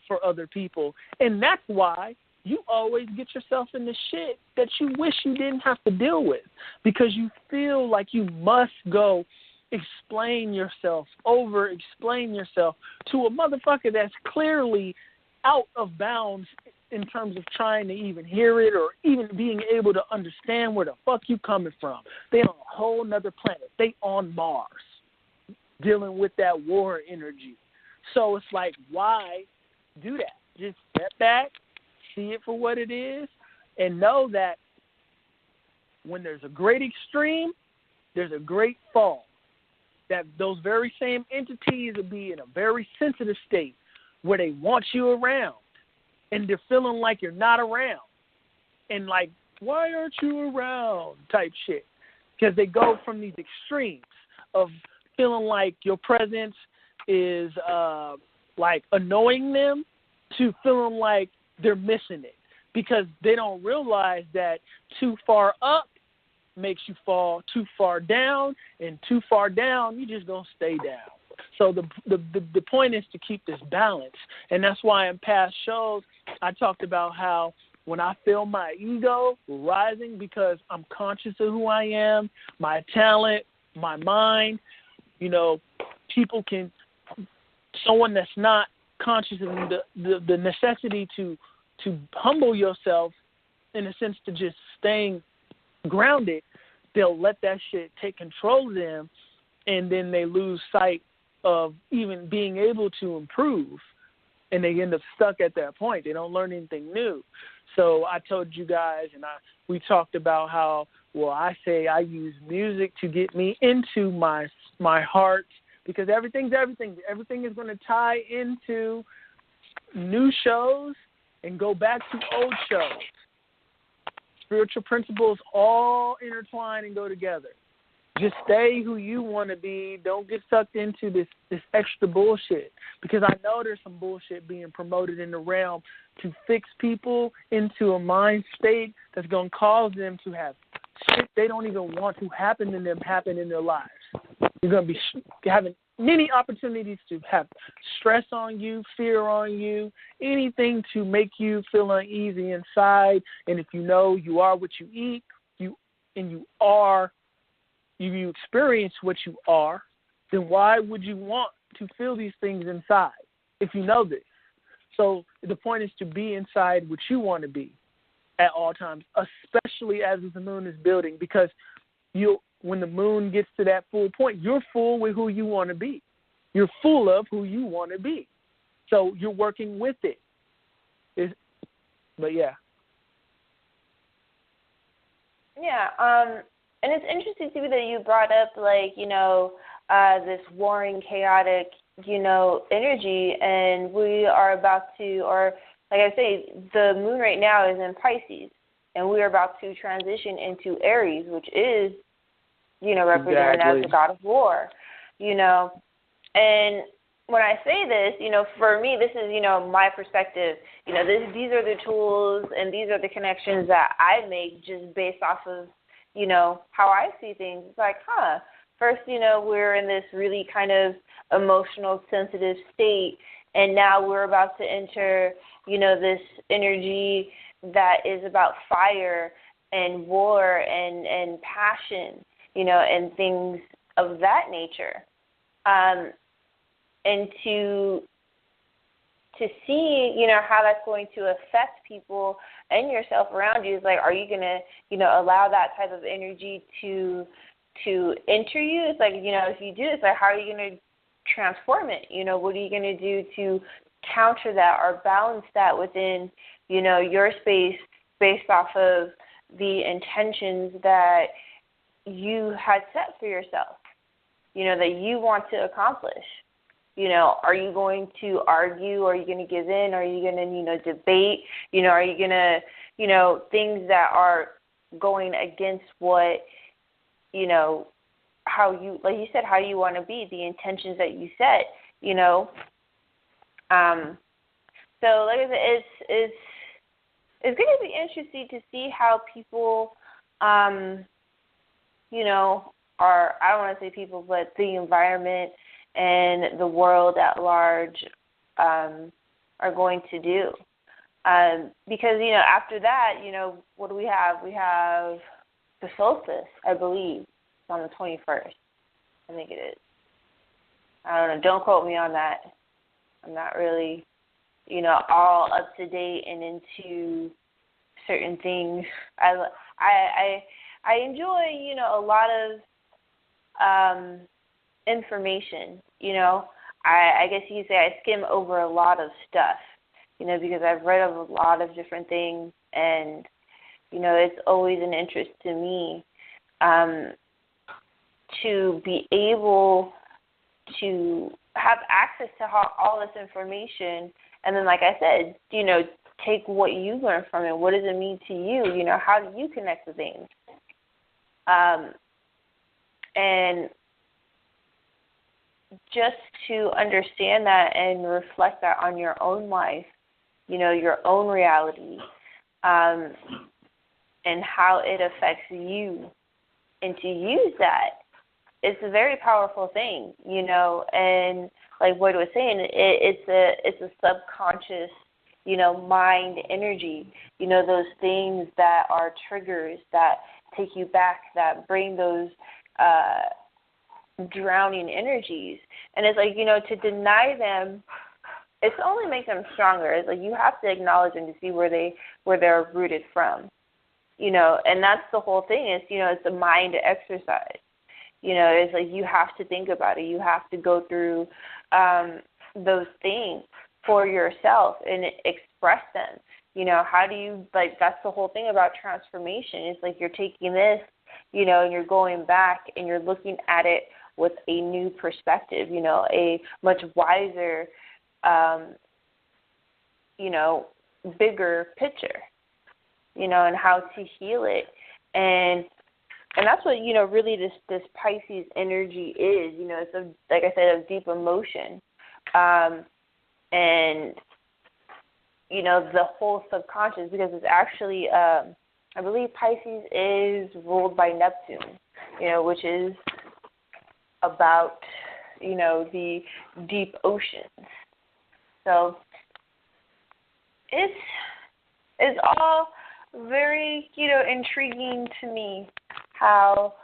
for other people. And that's why you always get yourself in the shit that you wish you didn't have to deal with. Because you feel like you must go explain yourself, over-explain yourself to a motherfucker that's clearly out of bounds in terms of trying to even hear it or even being able to understand where the fuck you coming from. They on a whole nother planet. They on Mars dealing with that war energy. So it's like, why do that? Just step back, see it for what it is, and know that when there's a great extreme, there's a great fall. That those very same entities will be in a very sensitive state where they want you around, and they're feeling like you're not around, and like, why aren't you around type shit, because they go from these extremes of feeling like your presence is like annoying them to feeling like they're missing it, because they don't realize that too far up makes you fall too far down, and too far down, you just gonna stay down. So the point is to keep this balance, and that's why in past shows I talked about how when I feel my ego rising because I'm conscious of who I am, my talent, my mind, people can, someone that's not conscious of the necessity to humble yourself, in a sense, to just staying grounded, they'll let that shit take control of them, and then they lose sight of even being able to improve, and they end up stuck at that point. They don't learn anything new. So I told you guys, and we talked about how, I say I use music to get me into my heart, because everything's everything. Everything is going to tie into new shows and go back to old shows. Spiritual principles all intertwine and go together. Just stay who you want to be. Don't get sucked into this extra bullshit, because I know there's some bullshit being promoted in the realm to fix people into a mind state that's going to cause them to have shit they don't even want to happen to them happen in their lives. You're going to be having many opportunities to have stress on you, fear on you, anything to make you feel uneasy inside. And if you know you are what you eat, you experience what you are, then why would you want to feel these things inside if you know this? So the point is to be inside what you want to be at all times, especially as the moon is building, because when the moon gets to that full point, you're full with who you want to be. You're full of who you want to be. So you're working with it. But yeah. Yeah, and it's interesting to me that you brought up, this warring, chaotic, energy, and we are about to, or like I say, the moon right now is in Pisces, and we are about to transition into Aries, which is, represented as the god of war, And when I say this, for me, this is, my perspective. These are the tools and these are the connections that I make just based off of, how I see things. It's like, first, we're in this really kind of emotional, sensitive state, and now we're about to enter, this energy that is about fire and war and passion, and things of that nature. And to see, how that's going to affect people and yourself around you is like, are you going to, allow that type of energy to enter you? It's like, if you do, it's like, how are you going to transform it? What are you going to do to counter that or balance that within, your space based off of the intentions that you had set for yourself, that you want to accomplish? Are you going to argue? Are you going to give in? Are you going to, debate? Are you going to, things that are going against what, how you, like you said, how you want to be, the intentions that you set, So, like I said, it's going to be interesting to see how people, are, I don't want to say people, but the environment and the world at large are going to do. Because, after that, what do we have? We have the solstice, I believe. It's on the 21st. I think it is. I don't know. Don't quote me on that. I'm not really, all up to date and into certain things. I enjoy, a lot of information. I guess you could say I skim over a lot of stuff, because I've read of a lot of different things, and it's always an interest to me to be able to have access to all this information, and then, like I said, take what you learn from it. What does it mean to you? How do you connect to things? And just to understand that and reflect that on your own life, your own reality, and how it affects you, and to use that, it's a very powerful thing, and like Boyd was saying, it's a subconscious, mind energy, those things that are triggers that take you back, that bring those drowning energies. And it's like, to deny them, it's only make them stronger. It's like you have to acknowledge them to see where they're rooted from, and that's the whole thing is, it's a mind exercise. It's like you have to think about it. You have to go through those things for yourself and express them. How do you, like, that's the whole thing about transformation. It's like you're taking this, and you're going back and you're looking at it with a new perspective, a much wiser, bigger picture, and how to heal it. And that's what, really this Pisces energy is, it's, like I said, a deep emotion. And, the whole subconscious, because it's actually, I believe Pisces is ruled by Neptune, which is about, the deep oceans. So it's all very, intriguing to me how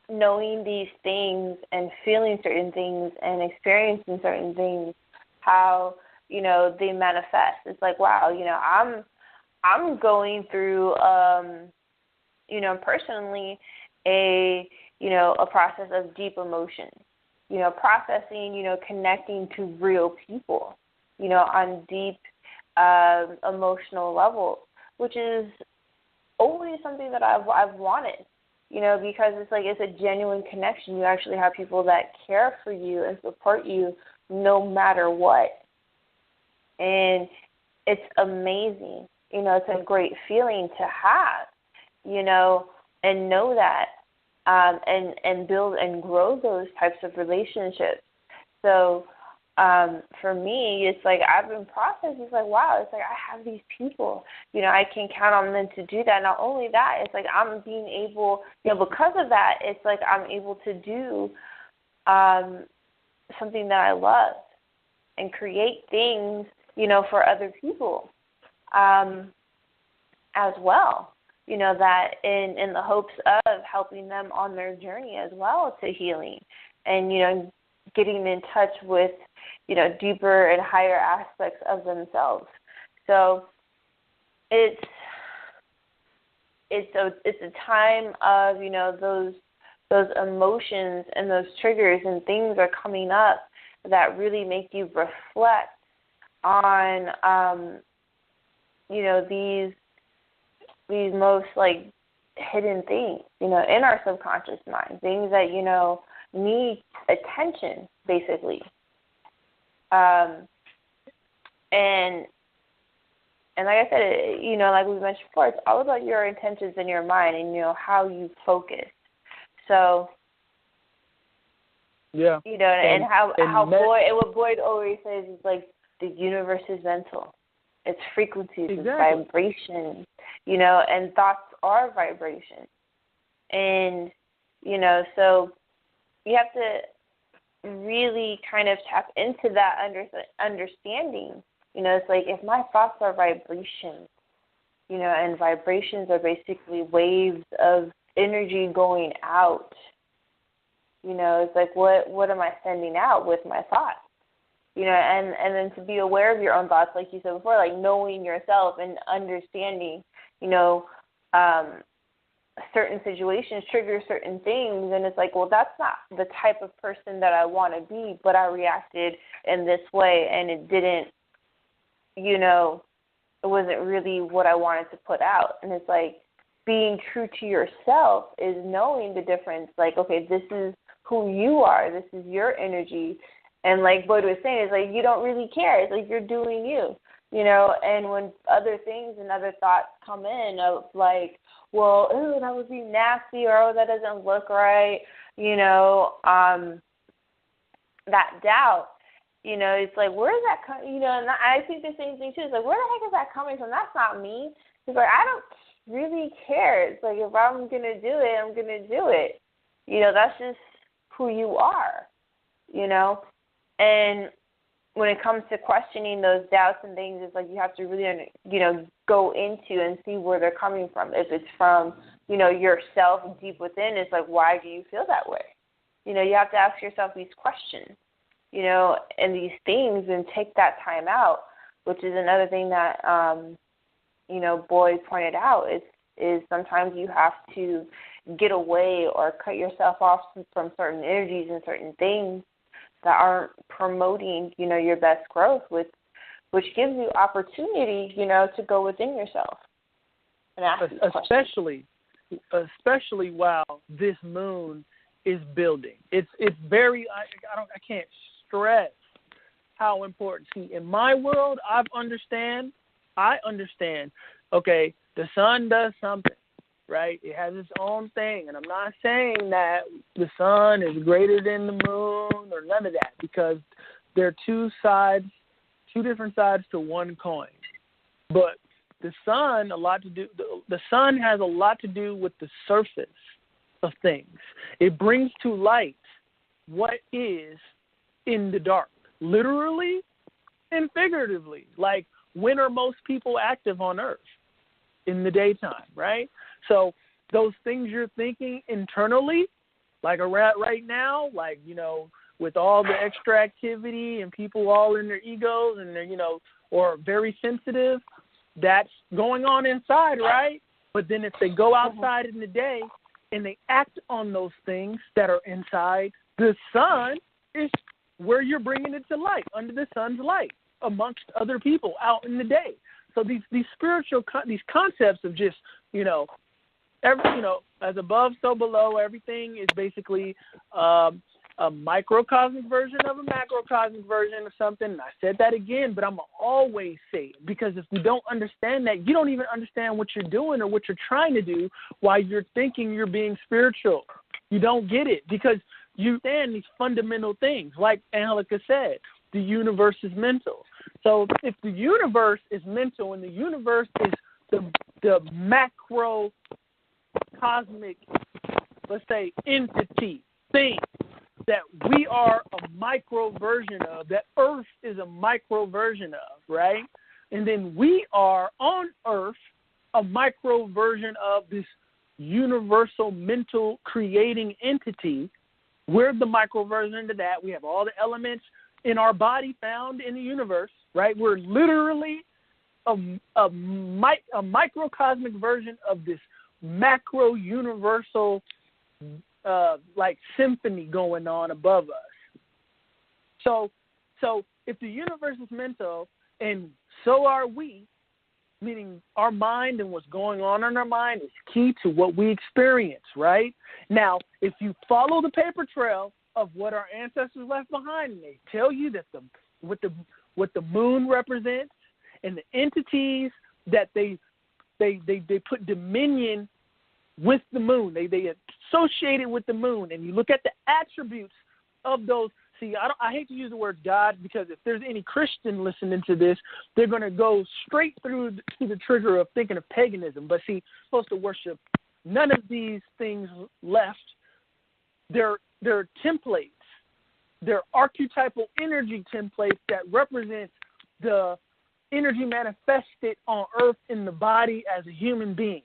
knowing these things and feeling certain things and experiencing certain things, how, they manifest. It's like, wow, I'm going through, personally a process of deep emotion, processing, connecting to real people, on deep emotional levels, which is always something that I've wanted, because it's like it's a genuine connection. You actually have people that care for you and support you no matter what. And it's amazing. It's a great feeling to have, and know that. and build and grow those types of relationships. So for me, it's like I've been processing. It's like, wow, it's like I have these people. You know, I can count on them to do that. Not only that, it's like I'm being able, you know, because of that, it's like I'm able to do something that I love and create things, you know, for other people as well. You know, that in the hopes of helping them on their journey as well to healing and, you know, getting in touch with, you know, deeper and higher aspects of themselves. So it's a time of, you know, those emotions and those triggers and things are coming up that really make you reflect on, you know, these most, like, hidden things, you know, in our subconscious mind, things that, you know, need attention, basically. And like I said, you know, like we mentioned before, it's all about your intentions in your mind and, you know, how you focus. So, yeah, you know, and what Boyd always says is, like, the universe is mental. It's frequencies, exactly. It's vibrations, you know, and thoughts are vibrations. And, you know, so you have to really kind of tap into that understanding. You know, it's like if my thoughts are vibrations, you know, and vibrations are basically waves of energy going out, you know, it's like what am I sending out with my thoughts? You know, and then to be aware of your own thoughts, like you said before, like knowing yourself and understanding, you know, certain situations trigger certain things, and it's like, well, that's not the type of person that I want to be, but I reacted in this way, and it didn't, you know, it wasn't really what I wanted to put out. And it's like being true to yourself is knowing the difference, like, okay, this is who you are, this is your energy. And like Boyd was saying, it's like you don't really care. It's like you're doing you, you know. And when other things and other thoughts come in of like, well, ooh, that would be nasty, or oh, that doesn't look right, you know, that doubt, you know, it's like, where is that coming? You know, and I think the same thing too. It's like, where the heck is that coming from? That's not me. It's like, I don't really care. It's like, if I'm gonna do it, I'm gonna do it. You know, that's just who you are, you know. And when it comes to questioning those doubts and things, it's like you have to really, you know, go into and see where they're coming from. If it's from, you know, yourself deep within, it's like, why do you feel that way? You know, you have to ask yourself these questions, you know, and these things, and take that time out, which is another thing that, you know, Boyd pointed out, is sometimes you have to get away or cut yourself off from certain energies and certain things that aren't promoting, you know, your best growth, which gives you opportunity, you know, to go within yourself and ask these questions. Especially while this moon is building. It's very, I can't stress how important. See, in my world, I understand, okay, the sun does something, right? It has its own thing, and I'm not saying that the sun is greater than the moon or none of that, because they're two different sides to one coin. But the sun, the sun has a lot to do with the surface of things. It brings to light what is in the dark, literally and figuratively. Like, when are most people active on Earth? In the daytime, right? So those things you're thinking internally, like around right now, like, you know, with all the extra activity and people all in their egos and they're, you know, or very sensitive, that's going on inside, right? But then if they go outside in the day and they act on those things that are inside, the sun is where you're bringing it to light, under the sun's light, amongst other people out in the day. So these spiritual these concepts of just, you know, as above, so below, everything is basically a microcosmic version of a macrocosmic version of something. And I said that again, but I'm going to always say it, because if you don't understand that, you don't even understand what you're doing or what you're trying to do while you're thinking you're being spiritual. You don't get it because you understand these fundamental things. Like Angelica said, the universe is mental. So if the universe is mental and the universe is the macro cosmic, let's say, entity, thing that we are a micro version of, that Earth is a micro version of, right? And then we are on Earth a micro version of this universal mental creating entity. We're the micro version of that. We have all the elements in our body found in the universe, right? We're literally a microcosmic version of this macro universal like symphony going on above us. So if the universe is mental and so are we, meaning our mind and what's going on in our mind is key to what we experience, right? Now, if you follow the paper trail of what our ancestors left behind, and they tell you that what the moon represents and the entities that they put dominion with the moon, they associate it with the moon, and you look at the attributes of those. See, I hate to use the word God because if there's any Christian listening to this, they're going to go straight through to the trigger of thinking of paganism. But see, we're supposed to worship none of these things left. They're templates. They're archetypal energy templates that represent the energy manifested on Earth in the body as a human being.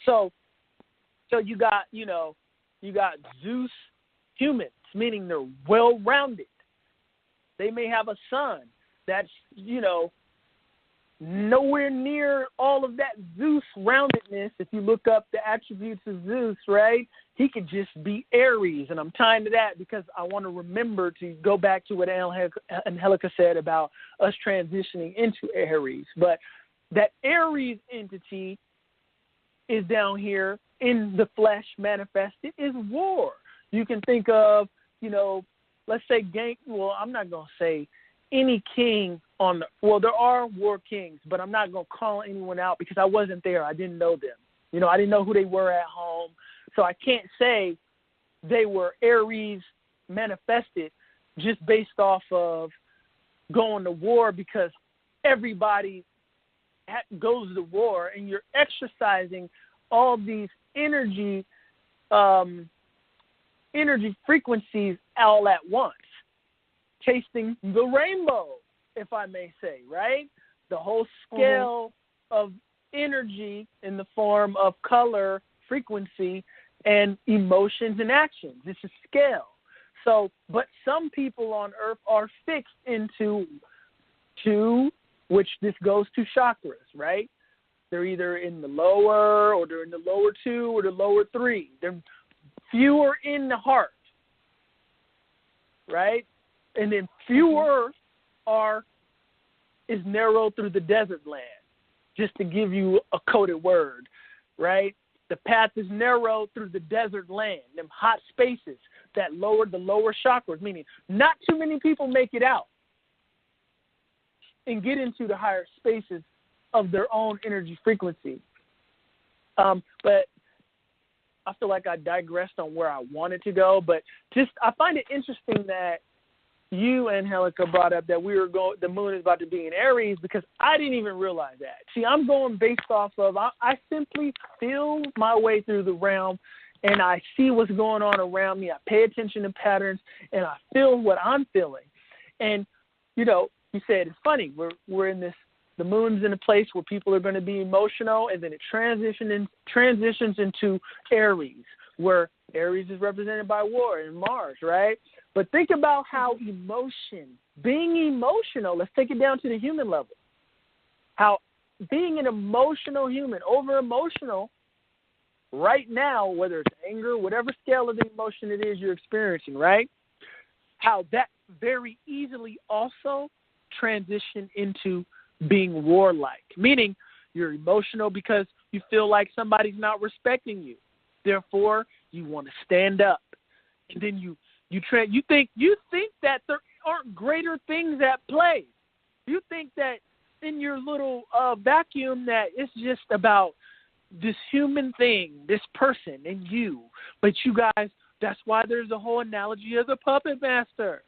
So you got Zeus humans, meaning they're well-rounded. They may have a son that's, nowhere near all of that Zeus roundedness. If you look up the attributes of Zeus, right, he could just be Aries. And I'm tying to that because I want to remember to go back to what Angelica said about us transitioning into Aries. But that Aries entity is down here in the flesh manifested is war. You can think of, let's say, I'm not going to say any king there are war kings, but I'm not going to call anyone out because I wasn't there. I didn't know them. I didn't know who they were at home. So I can't say they were Aries manifested just based off of going to war because everybody goes to war and you're exercising all these energy frequencies all at once, tasting the rainbow, if I may say, right? The whole scale of energy in the form of color, frequency, and emotions and actions. It's a scale. So, but some people on Earth are fixed into two, which this goes to chakras, right? They're either in the lower or they're in the lower two or the lower three. They're fewer in the heart, right? And then fewer is narrow through the desert land, just to give you a coded word, right? The path is narrow through the desert land, them hot spaces that lower the lower chakras, meaning not too many people make it out and get into the higher spaces of their own energy frequency. But I feel like I digressed on where I wanted to go, but I find it interesting that you, Angelica, brought up that the moon is about to be in Aries because I didn't even realize that. See, I'm going based off of, I simply feel my way through the realm and I see what's going on around me. I pay attention to patterns and I feel what I'm feeling. And, you said it's funny. We're in this, the moon's in a place where people are going to be emotional and then it transitions into Aries, where Aries is represented by war and Mars, right? But think about how being emotional, let's take it down to the human level. How being an emotional human, over-emotional, right now, whether it's anger, whatever scale of the emotion it is you're experiencing, right? How that very easily also transition into being warlike, meaning you're emotional because you feel like somebody's not respecting you. Therefore, you want to stand up. And then you think that there aren't greater things at play. You think that in your little vacuum that it's just about, this human thing, this person and you. But you guys, that's why there's a whole analogy of the puppet master.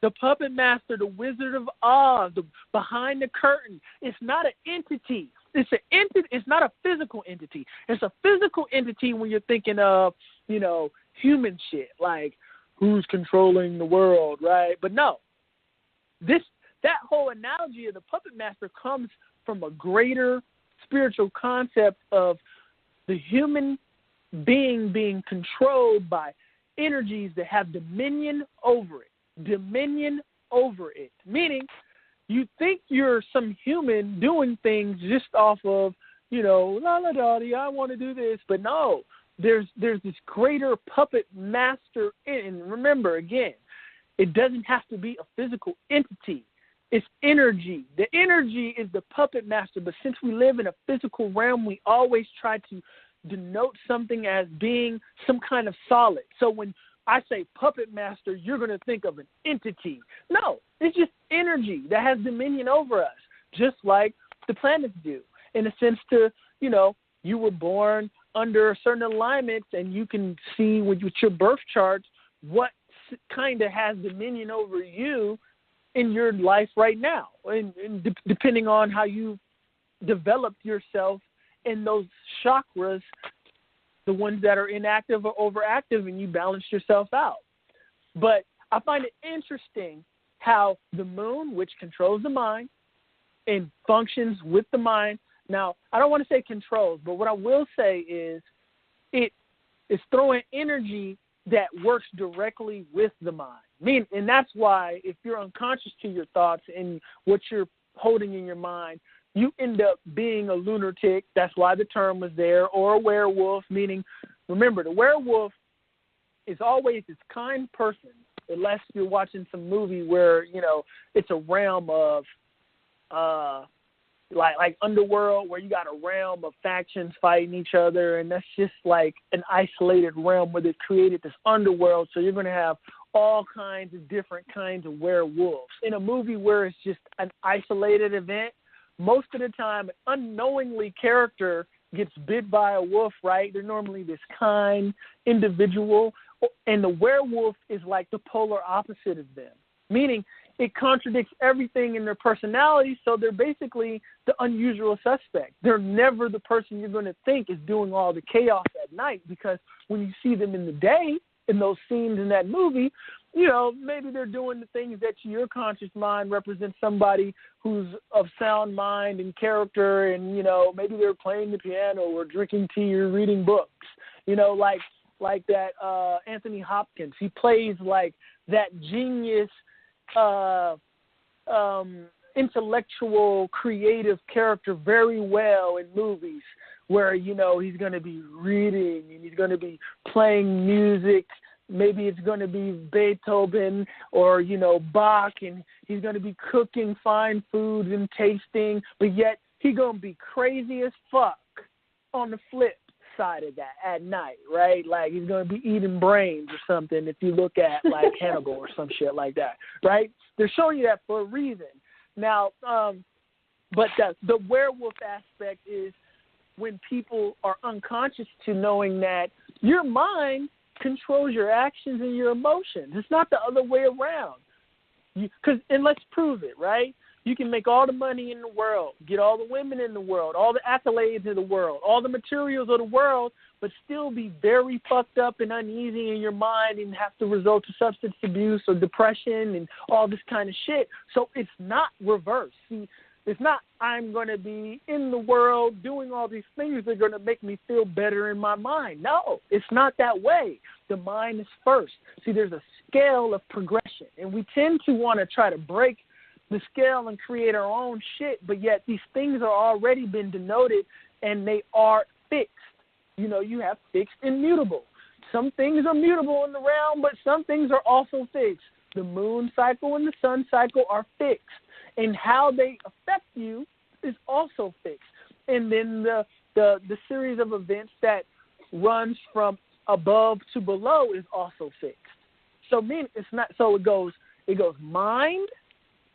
The puppet master, the Wizard of Oz, the behind the curtain. It's not an entity. It's not a physical entity. It's a physical entity when you're thinking of, human shit, like who's controlling the world, right? But no, that whole analogy of the puppet master comes from a greater spiritual concept of the human being controlled by energies that have dominion over it. Meaning, you think you're some human doing things just off of, la la da, I want to do this, but no, there's this greater puppet master and remember, again, it doesn't have to be a physical entity. It's energy. The energy is the puppet master, but since we live in a physical realm, we always try to denote something as being some kind of solid. So when I say puppet master, you're going to think of an entity. No, it's just energy that has dominion over us, just like the planets do. In a sense you were born under certain alignments, and you can see with your birth chart what kind of has dominion over you in your life right now, and depending on how you developed yourself in those chakras, the ones that are inactive or overactive, and you balance yourself out. But I find it interesting how the moon, which controls the mind and functions with the mind. Now, I don't want to say controls, but what I will say is it is throwing energy that works directly with the mind. And that's why if you're unconscious to your thoughts and what you're holding in your mind, you end up being a lunatic. That's why the term was there, or a werewolf, meaning, remember, the werewolf is always this kind person, unless you're watching some movie where, it's a realm of, like Underworld, where you got a realm of factions fighting each other, and that's just like an isolated realm where they created this underworld, so you're going to have all kinds of different kinds of werewolves. In a movie where it's just an isolated event, most of the time, an unknowingly character gets bit by a wolf, right? They're normally this kind individual, and the werewolf is like the polar opposite of them, meaning it contradicts everything in their personality, so they're basically the unusual suspect. They're never the person you're going to think is doing all the chaos at night, because when you see them in the day, in those scenes in that movie, maybe they're doing the things that your conscious mind represents somebody who's of sound mind and character, and, maybe they're playing the piano or drinking tea or reading books, like that Anthony Hopkins. He plays like that genius, intellectual, creative character very well in movies where, he's going to be reading and he's going to be playing music. Maybe it's going to be Beethoven or, Bach, and he's going to be cooking fine foods and tasting, but yet he's going to be crazy as fuck on the flip side of that at night, right? Like he's going to be eating brains or something if you look at like Hannibal or some shit like that, right? They're showing you that for a reason. Now, but the werewolf aspect is when people are unconscious to knowing that your mind controls your actions and your emotions. It's not the other way around. And let's prove it, right? You can make all the money in the world, get all the women in the world, all the accolades of the world, all the materials of the world, but still be very fucked up and uneasy in your mind and have to resort to substance abuse or depression and all this kind of shit. So it's not reverse. See, it's not I'm going to be in the world doing all these things that are going to make me feel better in my mind. No, it's not that way. The mind is first. See, there's a scale of progression, and we tend to want to try to break the scale and create our own shit, but yet these things are already been denoted and they are fixed. You have fixed and mutable. Some things are mutable in the realm, but some things are also fixed. The moon cycle and the sun cycle are fixed, and how they affect you is also fixed. And then the series of events that runs from above to below is also fixed. So it's not. So it goes mind.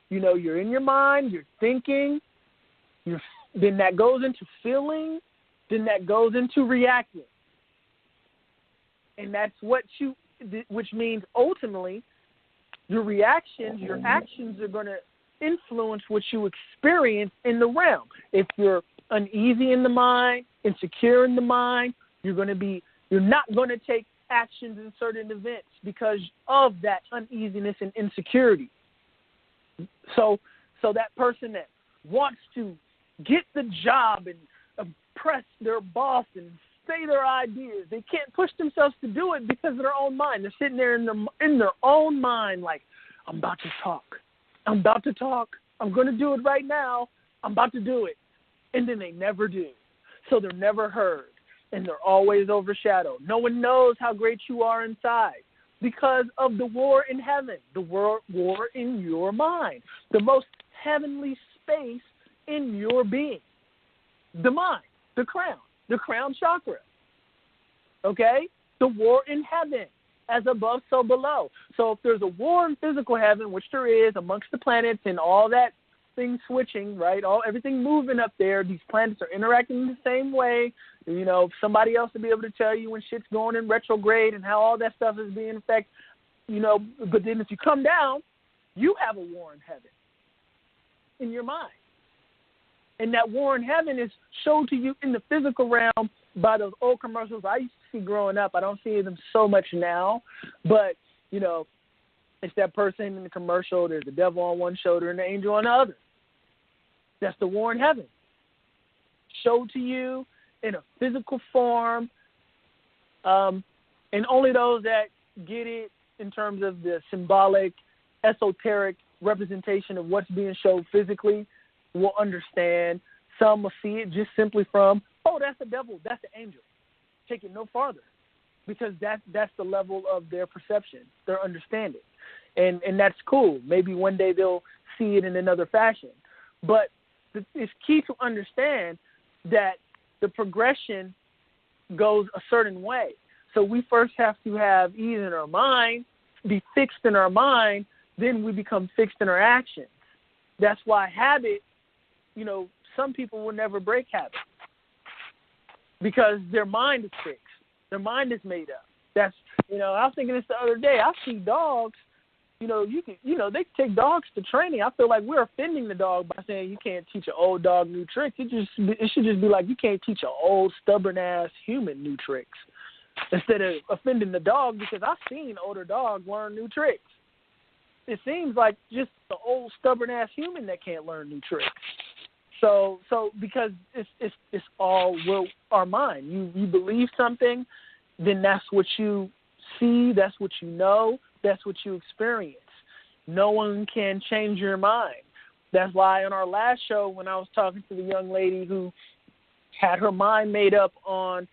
You're in your mind. You're thinking. Then that goes into feeling. Then that goes into reacting. And that's which means ultimately your reactions, your actions are going to influence what you experience in the realm. If you're uneasy in the mind, insecure in the mind, you're not going to take actions in certain events because of that uneasiness and insecurity. So that person that wants to get the job and impress their boss and say their ideas, they can't push themselves to do it because of their own mind. They're sitting there in their own mind like, I'm about to talk. I'm going to do it right now. I'm about to do it. And then they never do. So they're never heard. And they're always overshadowed. No one knows how great you are inside because of the war in heaven, the war in your mind, the most heavenly space in your being, the mind, the crown chakra. Okay? The war in heaven, as above, so below. So if there's a war in physical heaven, which there is amongst the planets and all that thing switching, right? Everything moving up there, these planets are interacting in the same way. You know, somebody else will be able to tell you when shit's going in retrograde and how all that stuff is being affected, you know. But then if you come down, you have a war in heaven in your mind. And that war in heaven is shown to you in the physical realm by those old commercials I used to see growing up. I don't see them so much now, but, you know, it's that person in the commercial. There's the devil on one shoulder and the angel on the other. That's the war in heaven. Showed to you in a physical form, and only those that get it in terms of the symbolic, esoteric representation of what's being shown physically will understand. Some will see it just simply from, oh, that's the devil, that's the angel. Take it no farther, because that's the level of their perception, their understanding. And that's cool. Maybe one day they'll see it in another fashion. But it's key to understand that the progression goes a certain way. So we first have to have ease in our mind, be fixed in our mind, then we become fixed in our actions. That's why habit, you know, some people will never break habit because their mind is fixed. Their mind is made up. That's, you know, I was thinking this the other day. I see dogs, you know, they take dogs to training. I feel like we're offending the dog by saying you can't teach an old dog new tricks. It should just be like you can't teach an old stubborn-ass human new tricks instead of offending the dog, because I've seen older dogs learn new tricks. It seems like just the old stubborn-ass human that can't learn new tricks. So because it's all our mind. You believe something, then that's what you see, that's what you know, that's what you experience. No one can change your mind. That's why on our last show, when I was talking to the young lady who had her mind made up on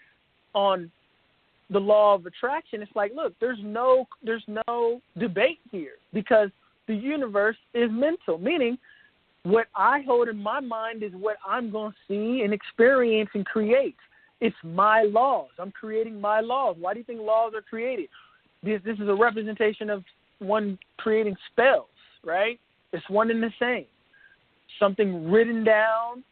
the law of attraction, it's like, look, there's no debate here, because the universe is mental, meaning what I hold in my mind is what I'm going to see and experience and create. It's my laws. I'm creating my laws. Why do you think laws are created? This is a representation of one creating spells, right? It's one and the same. Something written down.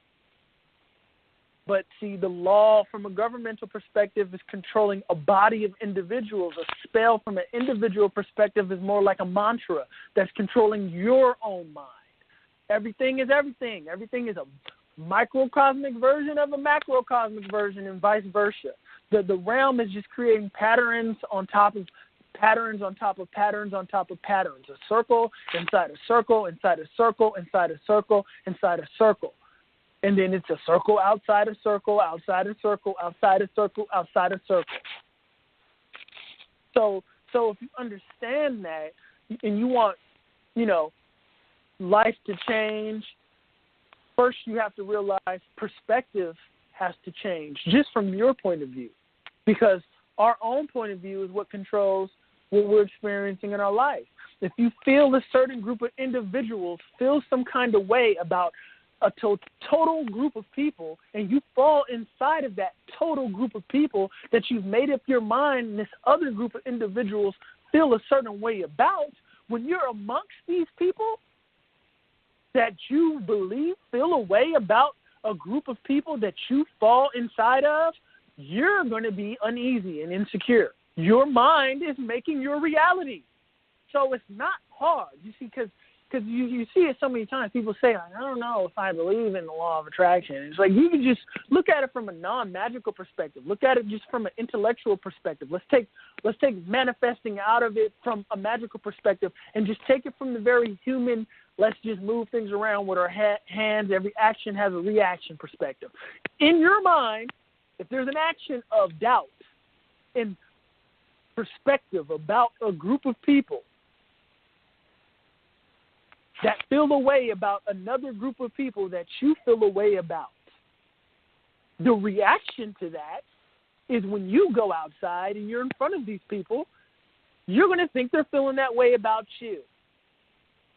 But see, the law from a governmental perspective is controlling a body of individuals. A spell from an individual perspective is more like a mantra that's controlling your own mind. Everything is everything. Everything is a microcosmic version of a macrocosmic version, and vice versa. The realm is just creating patterns on top of patterns on top of patterns on top of patterns. A circle inside a circle inside a circle inside a circle inside a circle. And then it's a circle outside a circle outside a circle outside a circle outside a circle. So if you understand that and you want, you know, life to change, first you have to realize perspective has to change just from your point of view, because our own point of view is what controls what we're experiencing in our life. If you feel a certain group of individuals feel some kind of way about a total group of people, and you fall inside of that total group of people that you've made up your mind and this other group of individuals feel a certain way about, when you're amongst these people that you believe feel a way about a group of people that you fall inside of, you're going to be uneasy and insecure. Your mind is making your reality. So it's not hard, you see, because you see it so many times. People say, I don't know if I believe in the law of attraction. It's like you can just look at it from a non-magical perspective. Look at it just from an intellectual perspective. Let's take manifesting out of it from a magical perspective and just take it from the very human, let's just move things around with our hands. Every action has a reaction perspective. In your mind, if there's an action of doubt and perspective about a group of people that feel a way about another group of people that you feel a way about, the reaction to that is when you go outside and you're in front of these people, you're going to think they're feeling that way about you.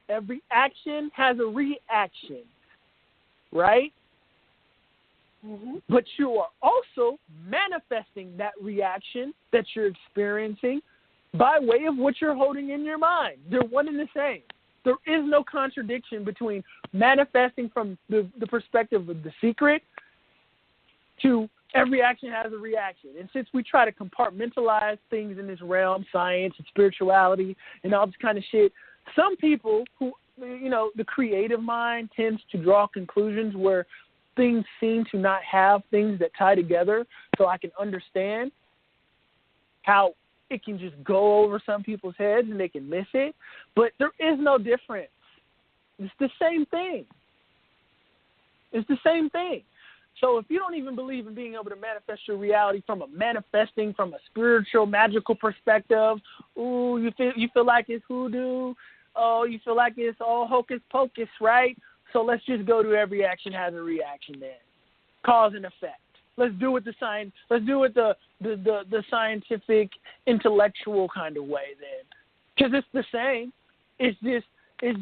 Every action has a reaction, right? Mm-hmm. But you are also manifesting that reaction that you're experiencing by way of what you're holding in your mind. They're one and the same. There is no contradiction between manifesting from the perspective of The Secret to every action has a reaction. And since we try to compartmentalize things in this realm, science and spirituality and all this kind of shit, some people who, the creative mind tends to draw conclusions where things seem to not have things that tie together, so I can understand how it can just go over some people's heads and they can miss it. But there is no difference. It's the same thing. It's the same thing. So if you don't even believe in being able to manifest your reality from a spiritual, magical perspective, you feel like it's hoodoo, you feel like it's all hocus pocus, right? So let's just go to every action has a reaction then. Cause and effect. Let's do it the scientific, intellectual kind of way then. Because it's the same. It's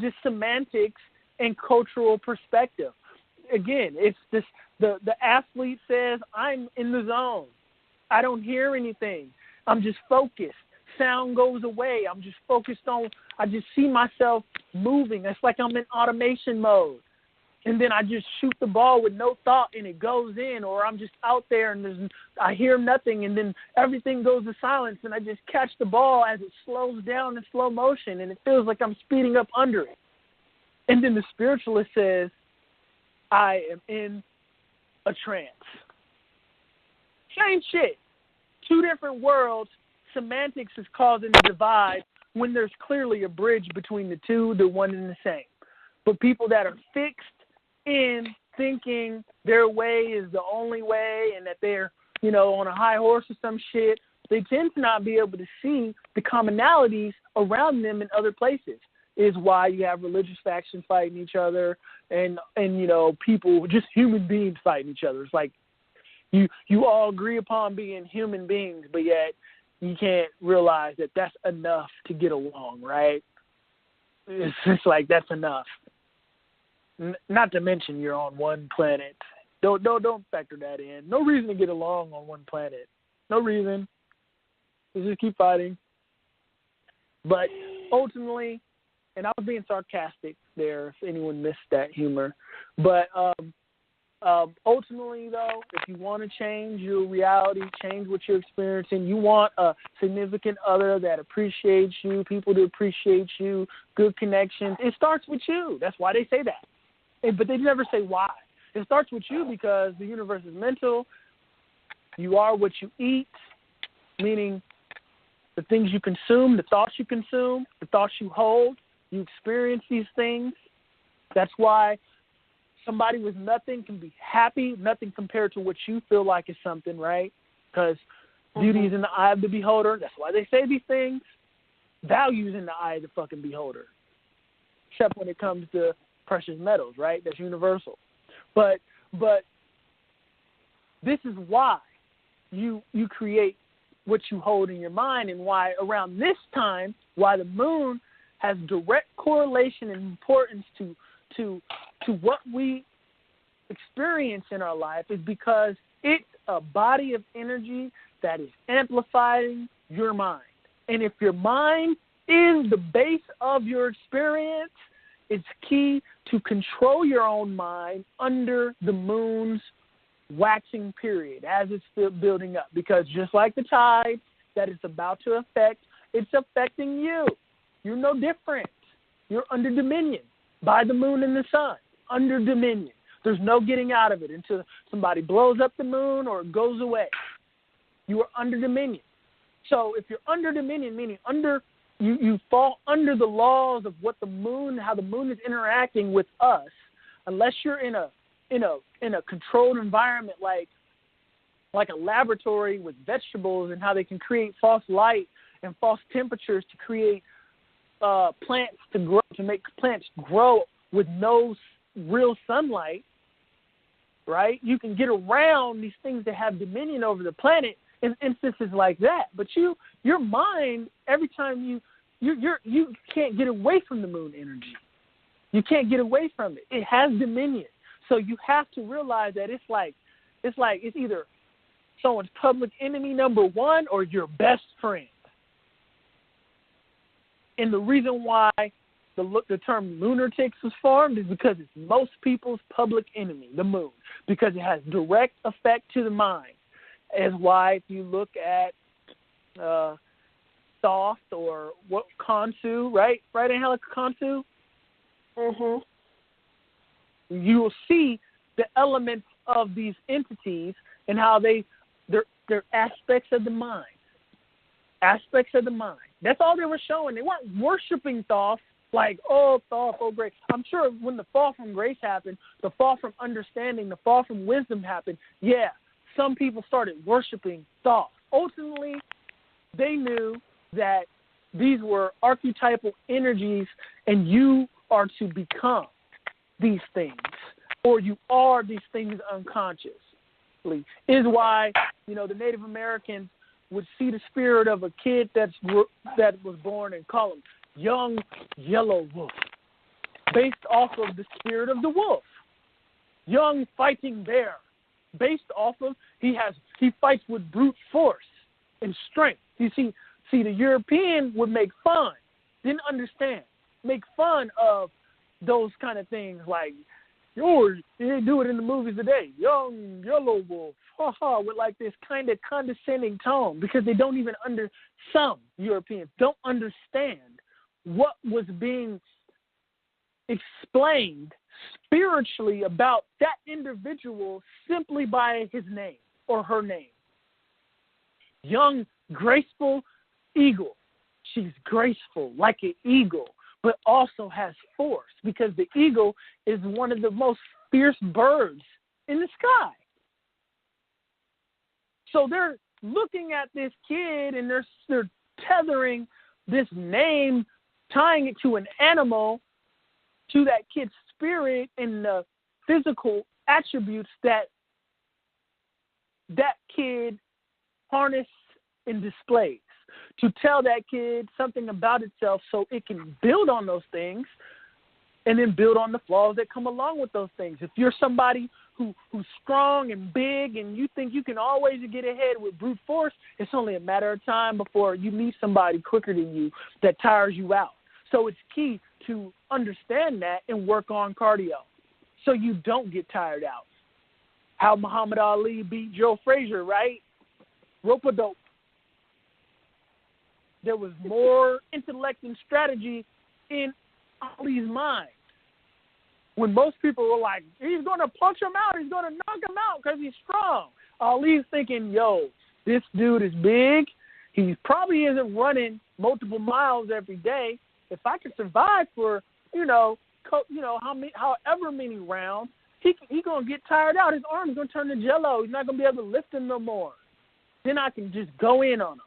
just semantics and cultural perspective. Again, it's this the athlete says, I'm in the zone. I don't hear anything. I'm just focused. Sound goes away. I'm just focused on, I just see myself moving. It's like I'm in automation mode. And then I just shoot the ball with no thought and it goes in, or I'm just out there and I hear nothing and then everything goes to silence and I just catch the ball as it slows down in slow motion and it feels like I'm speeding up under it. And then the spiritualist says, I am in a trance. Same shit. Two different worlds. Semantics is causing a divide when there's clearly a bridge between the two. They're one and the same. But people that are fixed in thinking their way is the only way and that they're, on a high horse or some shit, they tend to not be able to see the commonalities around them in other places. Is why you have religious factions fighting each other and people, just human beings fighting each other. It's like you all agree upon being human beings, but yet you can't realize that that's enough to get along, right? It's just like that's enough. Not to mention you're on one planet. Don't factor that in. No reason to get along on one planet. No reason. You just keep fighting. But ultimately, and I was being sarcastic there if anyone missed that humor, but ultimately, though, if you want to change your reality, change what you're experiencing, you want a significant other that appreciates you, people to appreciate you, good connections, it starts with you. That's why they say that. But they never say why. It starts with you because the universe is mental. You are what you eat, meaning the things you consume, the thoughts you consume, the thoughts you hold, you experience these things. That's why somebody with nothing can be happy, nothing compared to what you feel like is something, right? Because beauty is in the eye of the beholder. That's why they say these things. Value is in the eye of the fucking beholder. Except when it comes to precious metals, right? That's universal. But this is why you create what you hold in your mind, and why around this time, why the moon has direct correlation and importance to what we experience in our life, is because it's a body of energy that is amplifying your mind. And if your mind is the base of your experience, it's key to control your own mind under the moon's waxing period as it's still building up, because just like the tide that it's about to affect, it's affecting you. You're no different. You're under dominion by the moon and the sun, under dominion. There's no getting out of it until somebody blows up the moon or it goes away. You are under dominion. So if you're under dominion, meaning you fall under the laws of what the moon, how the moon is interacting with us, unless you're in a controlled environment like a laboratory with vegetables and how they can create false light and false temperatures to create plants to grow, to make plants grow with no real sunlight, right? You can get around these things that have dominion over the planet in instances like that. But your mind, every time you can't get away from the moon energy. You can't get away from it. It has dominion. So you have to realize that it's either someone's public enemy number one or your best friend. And the reason why the term lunatics was formed is because it's most people's public enemy, the moon, because it has direct effect to the mind. As why if you look at Thoth or what Khonsu, right, Angelica, Khonsu? Mm-hmm. You will see the elements of these entities and how they're aspects of the mind. Aspects of the mind. That's all they were showing. They weren't worshiping Thoth like, oh, Thoth, oh, grace. I'm sure when the fall from grace happened, the fall from understanding, the fall from wisdom happened, yeah, some people started worshiping Thoth. Ultimately, they knew that these were archetypal energies and you are to become these things, or you are these things unconsciously. Is why, the Native Americans would see the spirit of a kid that was born and call him young yellow wolf, based off of the spirit of the wolf. Young fighting bear, based off of he fights with brute force and strength. You see, the European would make fun, didn't understand, make fun of those kind of things like, they do it in the movies today, young yellow wolf, with like this kind of condescending tone, because they don't even some Europeans don't understand what was being explained spiritually about that individual simply by his name or her name. Young, graceful eagle. She's graceful like an eagle, but also has force, because the eagle is one of the most fierce birds in the sky. So they're looking at this kid and they're tethering this name, tying it to an animal, to that kid's spirit and the physical attributes that kid harnesses and displays, to tell that kid something about itself so it can build on those things and then build on the flaws that come along with those things. If you're somebody who's strong and big and you think you can always get ahead with brute force, it's only a matter of time before you meet somebody quicker than you that tires you out. So it's key to understand that and work on cardio so you don't get tired out. How Muhammad Ali beat Joe Frazier, right? Rope-a-dope. There was more intellect and strategy in Ali's mind. When most people were like, he's going to punch him out, he's going to knock him out because he's strong. Ali's thinking, this dude is big. He probably isn't running multiple miles every day. If I can survive for, however many rounds, he going to get tired out. His arm's going to turn to jello. He's not going to be able to lift him no more. Then I can just go in on him.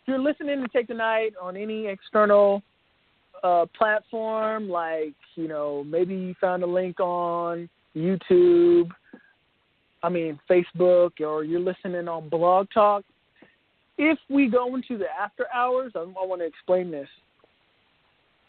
If you're listening to Take the Night on any external platform, like, maybe you found a link on YouTube, Facebook, or you're listening on Blog Talk, if we go into the after hours, I want to explain this.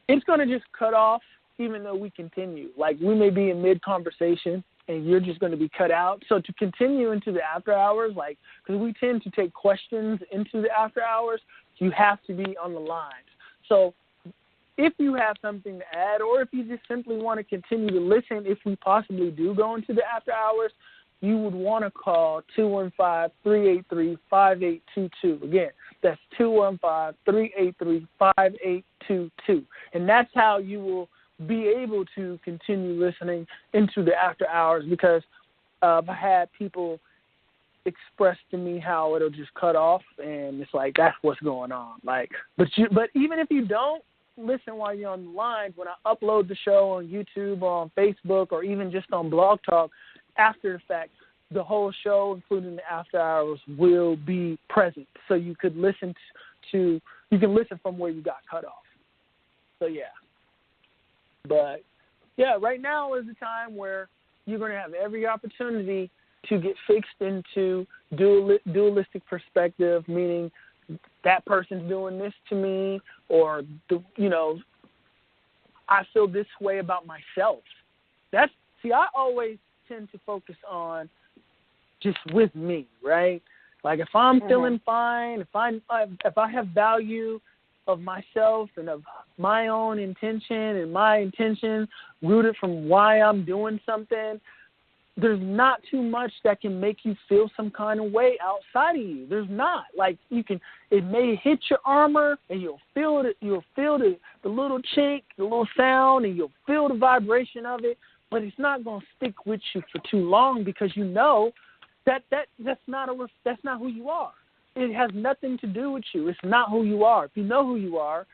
It's going to just cut off even though we continue. Like, we may be in mid-conversation and you're just going to be cut out. So to continue into the after hours, because we tend to take questions into the after hours, you have to be on the lines. So if you have something to add, or if you just simply want to continue to listen, if we possibly do go into the after hours, you would want to call 215-383-5822. Again, that's 215-383-5822. And that's how you will be able to continue listening into the after hours, because I had people express to me how it'll just cut off, and it's like, that's what's going on. Like, but even if you don't listen while you're on the line, when I upload the show on YouTube or on Facebook or even just on Blog Talk, after the fact, the whole show, including the after hours, will be present. So you could listen you can listen from where you got cut off. So, yeah. But, yeah, right now is the time where you're going to have every opportunity to get fixed into dualistic perspective, meaning that person's doing this to me, or, I feel this way about myself. I always tend to focus on just with me, right? Like, if I'm feeling fine, if I have value of myself and of my own intention and my intention rooted from why I'm doing something, there's not too much that can make you feel some kind of way outside of you. There's not. Like, it may hit your armor and you'll feel it. You'll feel the little chink, the little sound, and you'll feel the vibration of it. But it's not going to stick with you for too long, because you know that's not who you are. It has nothing to do with you. It's not who you are. If you know who you are,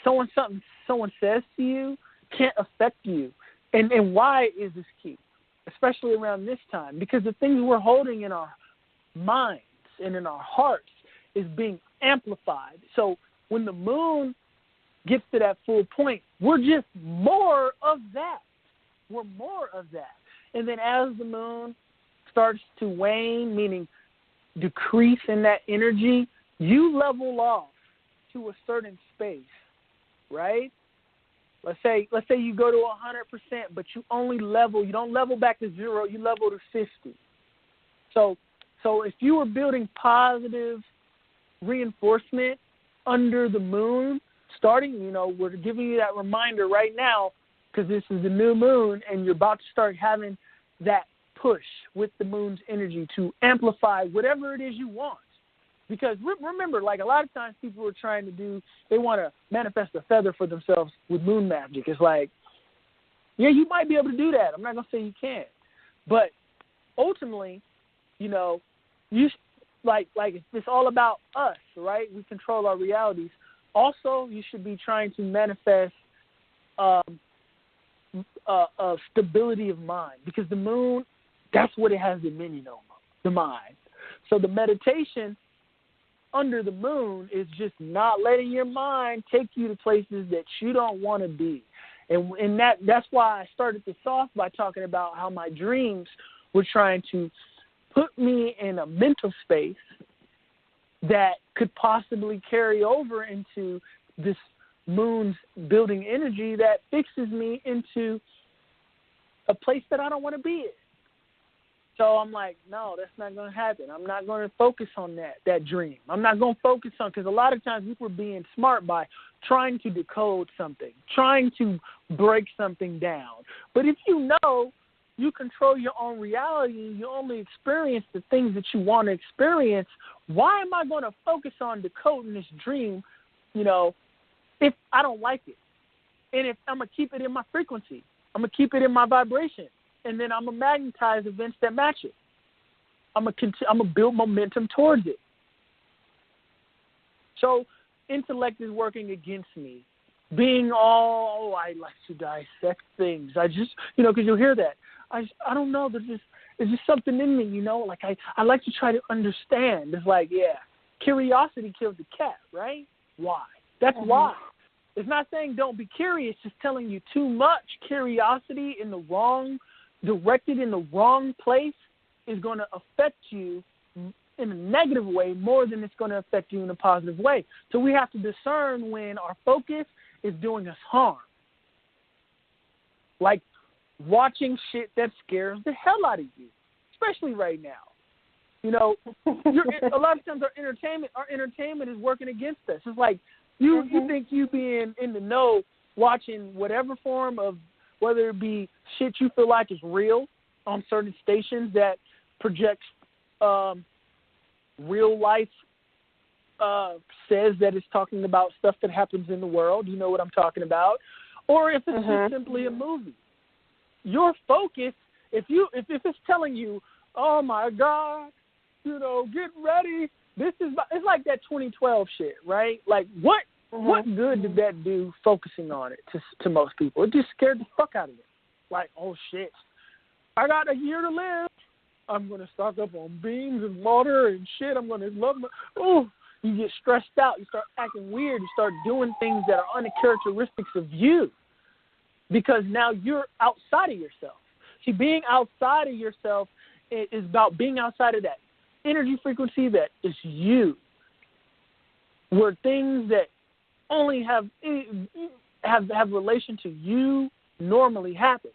someone says to you can't affect you. And why is this key? Especially around this time, because the things we're holding in our minds and in our hearts is being amplified. So when the moon gets to that full point, we're just more of that. We're more of that. And then as the moon starts to wane, meaning decrease in that energy, you level off to a certain space, right? Let's say you go to 100%, but you don't level back to 0, you level to 50. So if you were building positive reinforcement under the moon, starting, we're giving you that reminder right now, because this is the new moon, and you're about to start having that push with the moon's energy to amplify whatever it is you want. Because remember, like, a lot of times people are trying to they want to manifest a feather for themselves with moon magic. It's like, yeah, you might be able to do that. I'm not going to say you can't. But ultimately, it's all about us, right? We control our realities. Also, you should be trying to manifest a stability of mind, because the moon, that's what it has dominion over, the mind. So the meditation under the moon is just not letting your mind take you to places that you don't want to be. And that's why I started this off by talking about how my dreams were trying to put me in a mental space that could possibly carry over into this moon's building energy that fixes me into a place that I don't want to be in. So I'm like, no, that's not going to happen. I'm not going to focus on that dream. I'm not going to focus on, because a lot of times people are being smart by trying to decode something, trying to break something down. But if you know you control your own reality, you only experience the things that you want to experience, why am I going to focus on decoding this dream, if I don't like it? And if I'm going to keep it in my frequency, I'm going to keep it in my vibration. And then I'm going to magnetize events that match it. I'm going to build momentum towards it. So intellect is working against me. Being I like to dissect things. I just, because you'll hear that. I don't know. There's just something in me, like I like to try to understand. It's like, yeah, curiosity kills the cat, right? Why? That's why. It's not saying don't be curious, just telling you too much curiosity directed in the wrong place is going to affect you in a negative way more than it's going to affect you in a positive way. So we have to discern when our focus is doing us harm. Like watching shit that scares the hell out of you, especially right now. A lot of times our entertainment is working against us. It's like You think you being in the know, watching whatever form of, whether it be shit you feel like is real on certain stations that projects real life, says that it's talking about stuff that happens in the world. You know what I'm talking about. Or if it's just simply a movie. Your focus, if it's telling you, oh my God, you know, get ready. It's like that 2012 shit, right? Like what good did that do focusing on it to most people? It just scared the fuck out of them. Like, oh shit, I got a year to live. I'm going to stock up on beans and water and shit. I'm going to love my, you get stressed out. You start acting weird. You start doing things that are uncharacteristics of you because now you're outside of yourself. See, being outside of yourself is about being outside of that energy frequency that is you, where things that only have relation to you normally happens.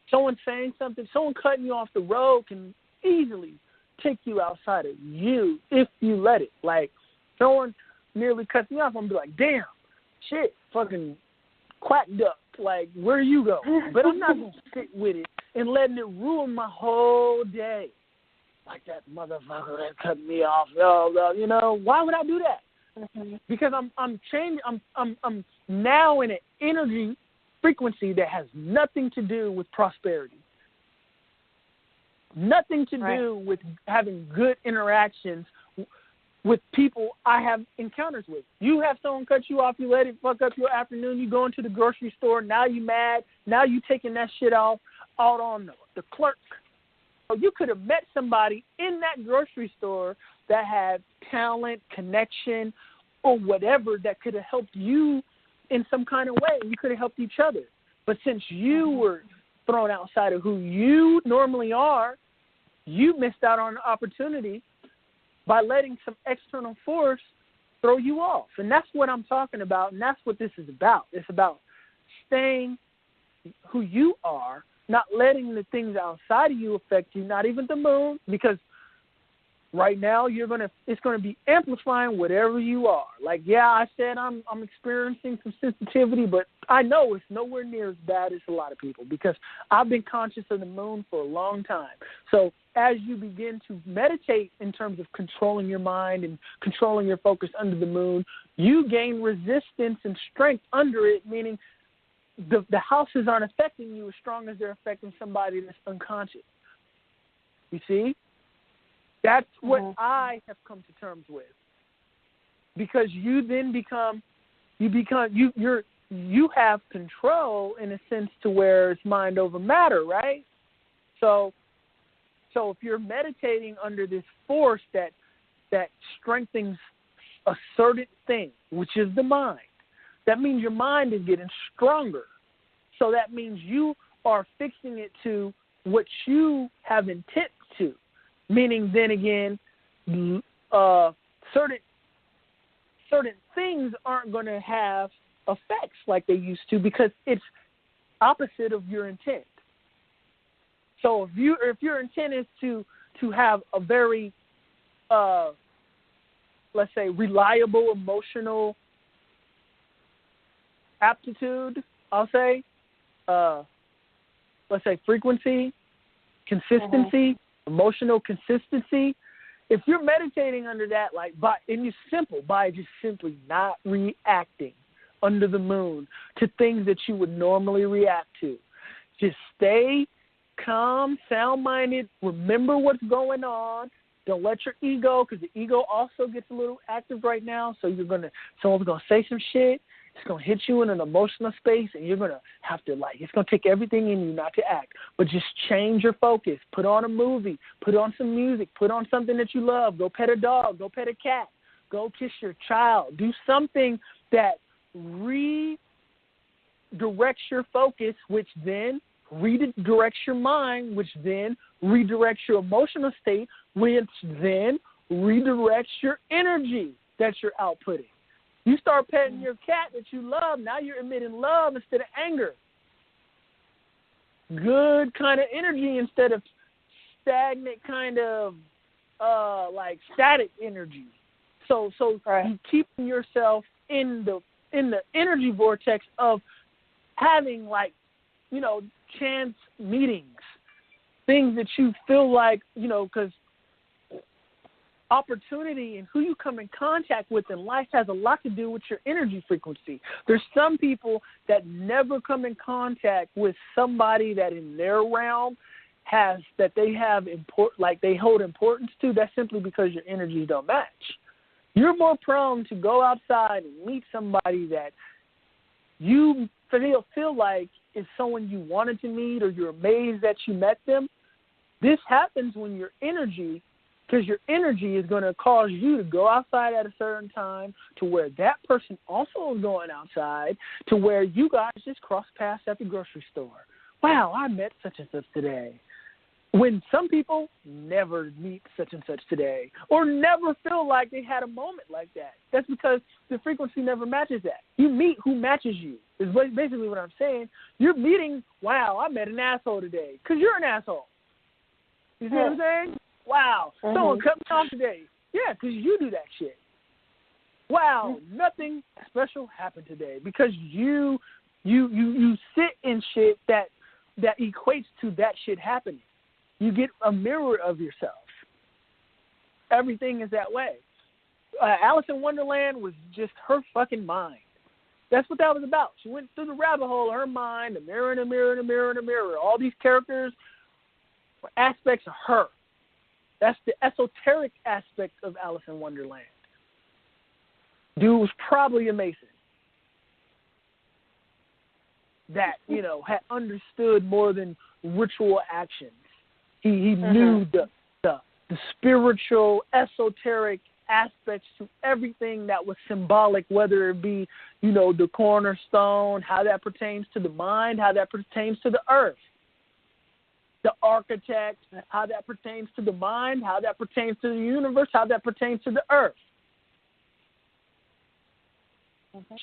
Someone saying something, someone cutting you off the road can easily take you outside of you if you let it. Like, someone nearly cuts me off, I'm going to be like, damn, shit, fucking quacked up. Like, where you go? But I'm not going to sit with it and letting it ruin my whole day. Like that motherfucker that cut me off. You know, why would I do that? Because I'm changing. I'm now in an energy frequency that has nothing to do with prosperity. Nothing to do with having good interactions with people I have encounters with. You have someone cut you off, you let it fuck up your afternoon, you go into the grocery store, now you mad, now you taking that shit out on the clerk. So you could have met somebody in that grocery store that had talent, connection, or whatever that could have helped you in some kind of way. You could have helped each other. But since you were thrown outside of who you normally are, you missed out on an opportunity by letting some external force throw you off. And that's what I'm talking about, and that's what this is about. It's about staying who you are, not letting the things outside of you affect you, not even the moon, because right now it's gonna be amplifying whatever you are. Like, yeah, I said I'm experiencing some sensitivity, but I know it's nowhere near as bad as a lot of people because I've been conscious of the moon for a long time. So as you begin to meditate in terms of controlling your mind and controlling your focus under the moon, you gain resistance and strength under it, meaning the houses aren't affecting you as strong as they're affecting somebody that's unconscious. You see? That's what I have come to terms with. Because you then you have control in a sense to where it's mind over matter, right? So if you're meditating under this force that strengthens a certain thing, which is the mind, that means your mind is getting stronger. So that means you are fixing it to what you have intent to. Meaning, then again, certain things aren't going to have effects like they used to because it's opposite of your intent. So if your intent is to have a very, let's say, reliable emotional aptitude, I'll say, let's say frequency, consistency, emotional consistency. If you're meditating under that, and it's simple, by just simply not reacting under the moon to things that you would normally react to. Just stay calm, sound-minded, remember what's going on. Don't let your ego, because the ego also gets a little active right now, so someone's going to say some shit. It's going to hit you in an emotional space, and you're going to have to, it's going to take everything in you not to act. But just change your focus. Put on a movie. Put on some music. Put on something that you love. Go pet a dog. Go pet a cat. Go kiss your child. Do something that redirects your focus, which then redirects your mind, which then redirects your emotional state, which then redirects your energy that you're outputting. You start petting your cat that you love, now you're emitting love instead of anger. Good kind of energy instead of stagnant kind of static energy. So Right. you keeping yourself in the energy vortex of having, like, you know, chance meetings, things that you feel like, you know, because opportunity and who you come in contact with in life has a lot to do with your energy frequency. There's some people that never come in contact with somebody that in their realm they hold importance to. That's simply because your energies don't match. You're more prone to go outside and meet somebody that you feel like is someone you wanted to meet, or you're amazed that you met them. This happens when your energy, because your energy is going to cause you to go outside at a certain time to where that person also is going outside, to where you guys just cross paths at the grocery store. Wow, I met such and such today. When some people never meet such and such today, or never feel like they had a moment like that. That's because the frequency never matches that. You meet who matches you, is basically what I'm saying. You're meeting, wow, I met an asshole today, because you're an asshole. You see what I'm saying? Wow, someone cut me off today. Yeah, because you do that shit. Wow, nothing special happened today, because you sit in shit that equates to that shit happening. You get a mirror of yourself. Everything is that way. Alice in Wonderland was just her fucking mind. That's what that was about. She went through the rabbit hole of her mind, a mirror and a mirror and a mirror and a mirror. All these characters were aspects of her. That's the esoteric aspect of Alice in Wonderland. Dude was probably a Mason that, you know, had understood more than ritual actions. He knew the spiritual, esoteric aspects to everything that was symbolic, whether it be, you know, the cornerstone, how that pertains to the mind, how that pertains to the earth. The architect, how that pertains to the mind, how that pertains to the universe, how that pertains to the earth.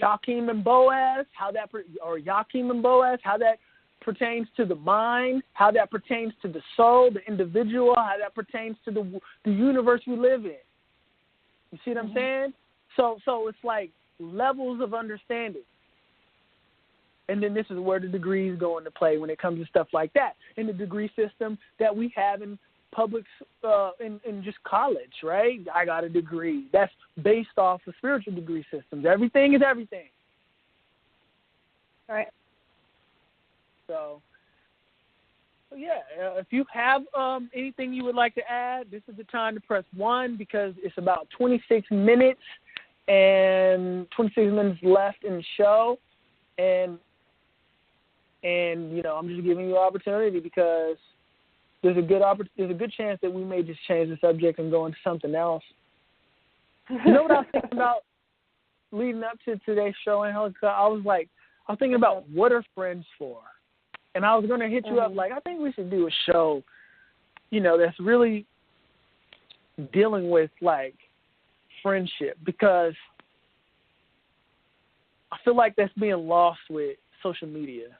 Joachim and Boaz, how that pertains to the mind, how that pertains to the soul, the individual, how that pertains to the universe we live in. You see what I'm saying? So it's like levels of understanding. And then this is where the degrees go into play when it comes to stuff like that. In the degree system that we have in public, in just college, right? I got a degree. That's based off of spiritual degree systems. Everything is everything. Right. So yeah, if you have anything you would like to add, this is the time to press 1, because it's about 26 minutes left in the show. And you know, I'm just giving you an opportunity because there's a good chance that we may just change the subject and go into something else. You know what I was thinking about leading up to today's show, Angelica? I was thinking about what are friends for? And I was going to hit you up like, I think we should do a show, you know, that's really dealing with, like, friendship, because I feel like that's being lost with social media.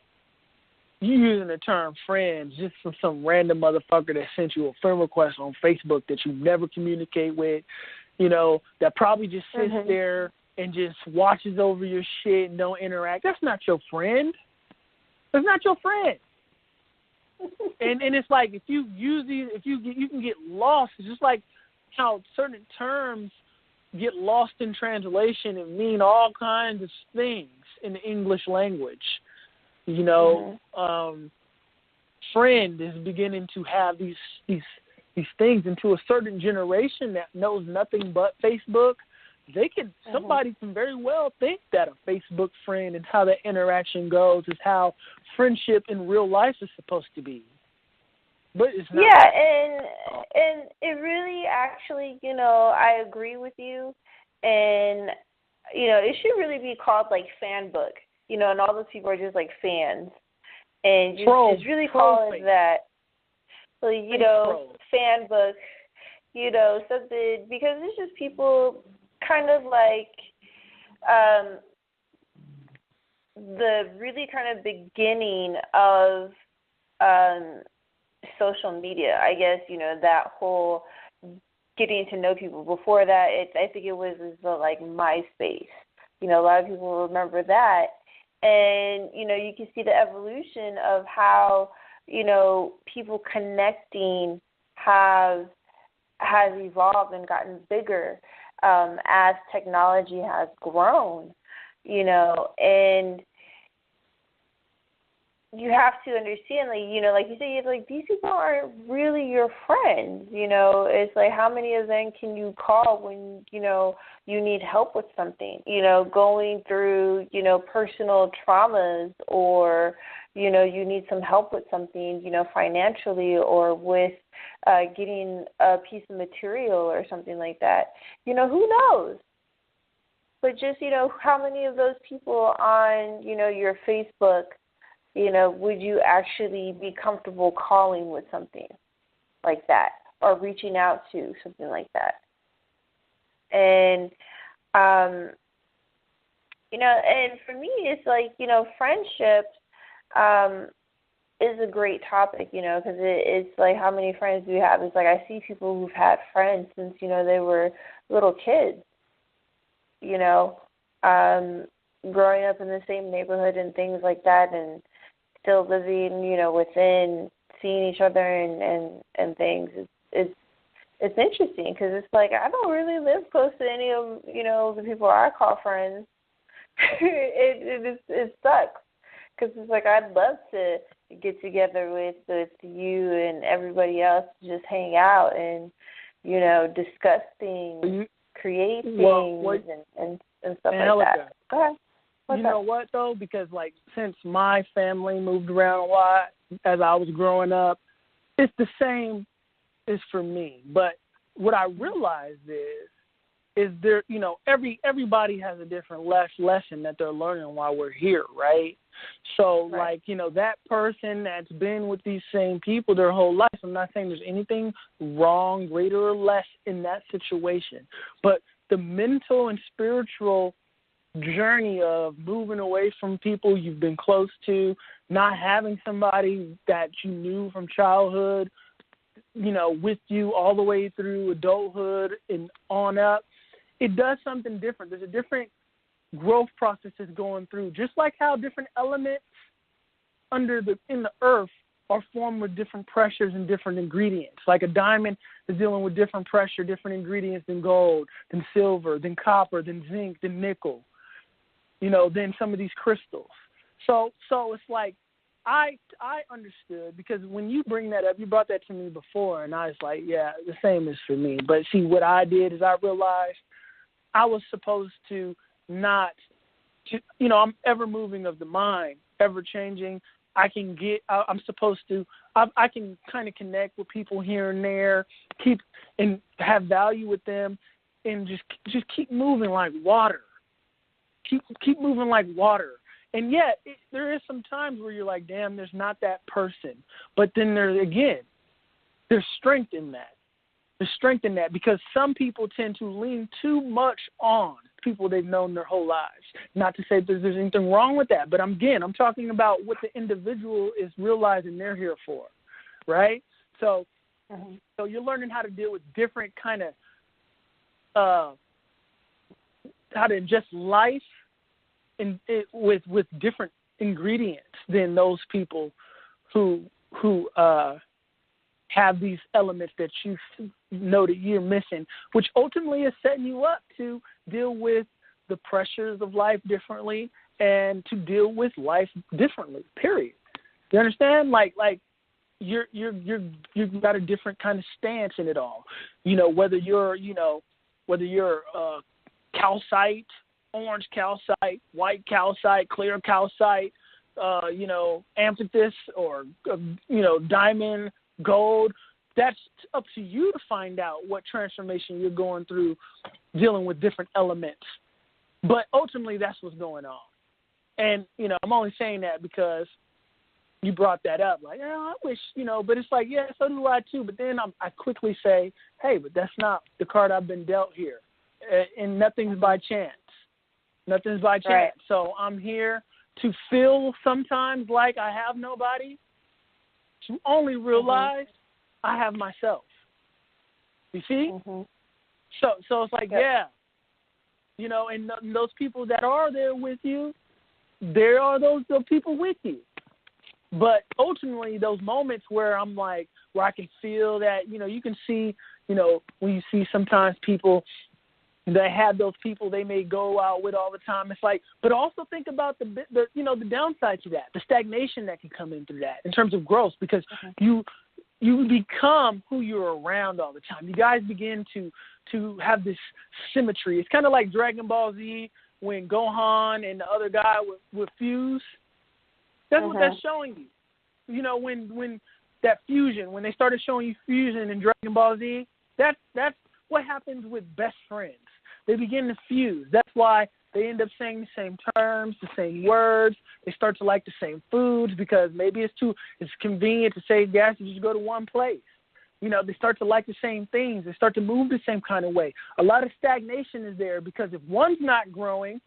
You using the term friends just from some random motherfucker that sent you a friend request on Facebook that you never communicate with, you know, that probably just sits there and just watches over your shit and don't interact. That's not your friend. That's not your friend. and it's like, if you use these, you can get lost. It's just like how certain terms get lost in translation and mean all kinds of things in the English language. You know, friend is beginning to have these things into a certain generation that knows nothing but Facebook. Somebody can very well think that a Facebook friend and how that interaction goes is how friendship in real life is supposed to be. But it's not. Yeah, and it really actually, you know, I agree with you. And, you know, it should really be called like fan book, you know, and all those people are just like fans. And just really call it that. So, you know, fan book, you know, something, because it's just people kind of like the really kind of beginning of social media, I guess, you know, that whole getting to know people. Before that, I think it was like MySpace. You know, a lot of people remember that. And, you know, you can see the evolution of how, you know, people connecting has evolved and gotten bigger as technology has grown, you know, and you have to understand, like, you know, like you say, it's like these people aren't really your friends, you know. It's like how many of them can you call when, you know, you need help with something, you know, going through, you know, personal traumas, or, you know, you need some help with something, you know, financially, or with getting a piece of material or something like that. You know, who knows? But just, you know, how many of those people on, you know, your Facebook, you know, would you actually be comfortable calling with something like that, or reaching out to something like that? And, you know, and for me, it's like, you know, friendship is a great topic, you know, because it's like how many friends do you have? It's like I see people who've had friends since, you know, they were little kids, you know, growing up in the same neighborhood and things like that, and still living, you know, within, seeing each other and things. It's interesting because it's like I don't really live close to any of, you know, the people I call friends. It sucks because it's like I'd love to get together with you and everybody else to just hang out and, you know, discuss things, create things, and stuff like that. Go ahead. You know what, though? Because, like, since my family moved around a lot as I was growing up, it's the same as for me. But what I realized is there, you know, everybody has a different lesson that they're learning while we're here, right? So, like, you know, that person that's been with these same people their whole life, I'm not saying there's anything wrong, greater or less in that situation. But the mental and spiritual journey of moving away from people you've been close to, not having somebody that you knew from childhood, you know, with you all the way through adulthood and on up, it does something different. There's a different growth process that's going through, just like how different elements in the earth are formed with different pressures and different ingredients. Like a diamond is dealing with different pressure, different ingredients than gold, than silver, than copper, than zinc, than nickel, you know, than some of these crystals. So it's like I understood, because when you bring that up, you brought that to me before, and I was like, yeah, the same is for me. But see, what I did is I realized I was supposed to not, you know, I'm ever moving of the mind, ever changing. I'm supposed to, I can kind of connect with people here and there, keep and have value with them, and just keep moving like water. Keep moving like water. And yet, there is some times where you're like, damn, there's not that person. But then there's strength in that. There's strength in that, because some people tend to lean too much on people they've known their whole lives. Not to say that there's anything wrong with that, but I'm talking about what the individual is realizing they're here for, right? So you're learning how to deal with different kind of how to ingest life with different ingredients than those people who have these elements that you know that you're missing, which ultimately is setting you up to deal with the pressures of life differently and to deal with life differently. Period. You understand? Like you've got a different kind of stance in it all. You know, whether you're calcite, orange calcite, white calcite, clear calcite, amethyst, or diamond, gold. That's up to you to find out what transformation you're going through, dealing with different elements. But ultimately, that's what's going on. And I'm only saying that because you brought that up. Like, I wish, but it's like, yeah, so do I too. But then I quickly say, hey, but that's not the card I've been dealt here. And nothing's by chance. Nothing's by chance. Right. So I'm here to feel sometimes like I have nobody, to only realize I have myself. You see? Mm-hmm. So it's like, yeah, you know, and those people that are there with you, there are those people with you. But ultimately, those moments where I'm like, where I can feel that, you know, you can see, you know, when you see sometimes people that have those people they may go out with all the time. It's like, but also think about the you know, the downside to that, the stagnation that can come into that in terms of growth, because you become who you're around all the time. You guys begin to have this symmetry. It's kind of like Dragon Ball Z when Gohan and the other guy would fuse. That's what that's showing you. You know, when that fusion, when they started showing you fusion in Dragon Ball Z, that's what happens with best friends. They begin to fuse. That's why they end up saying the same terms, the same words. They start to like the same foods because maybe it's convenient to save gas and just go to one place. You know, they start to like the same things. They start to move the same kind of way. A lot of stagnation is there because if one's not growing,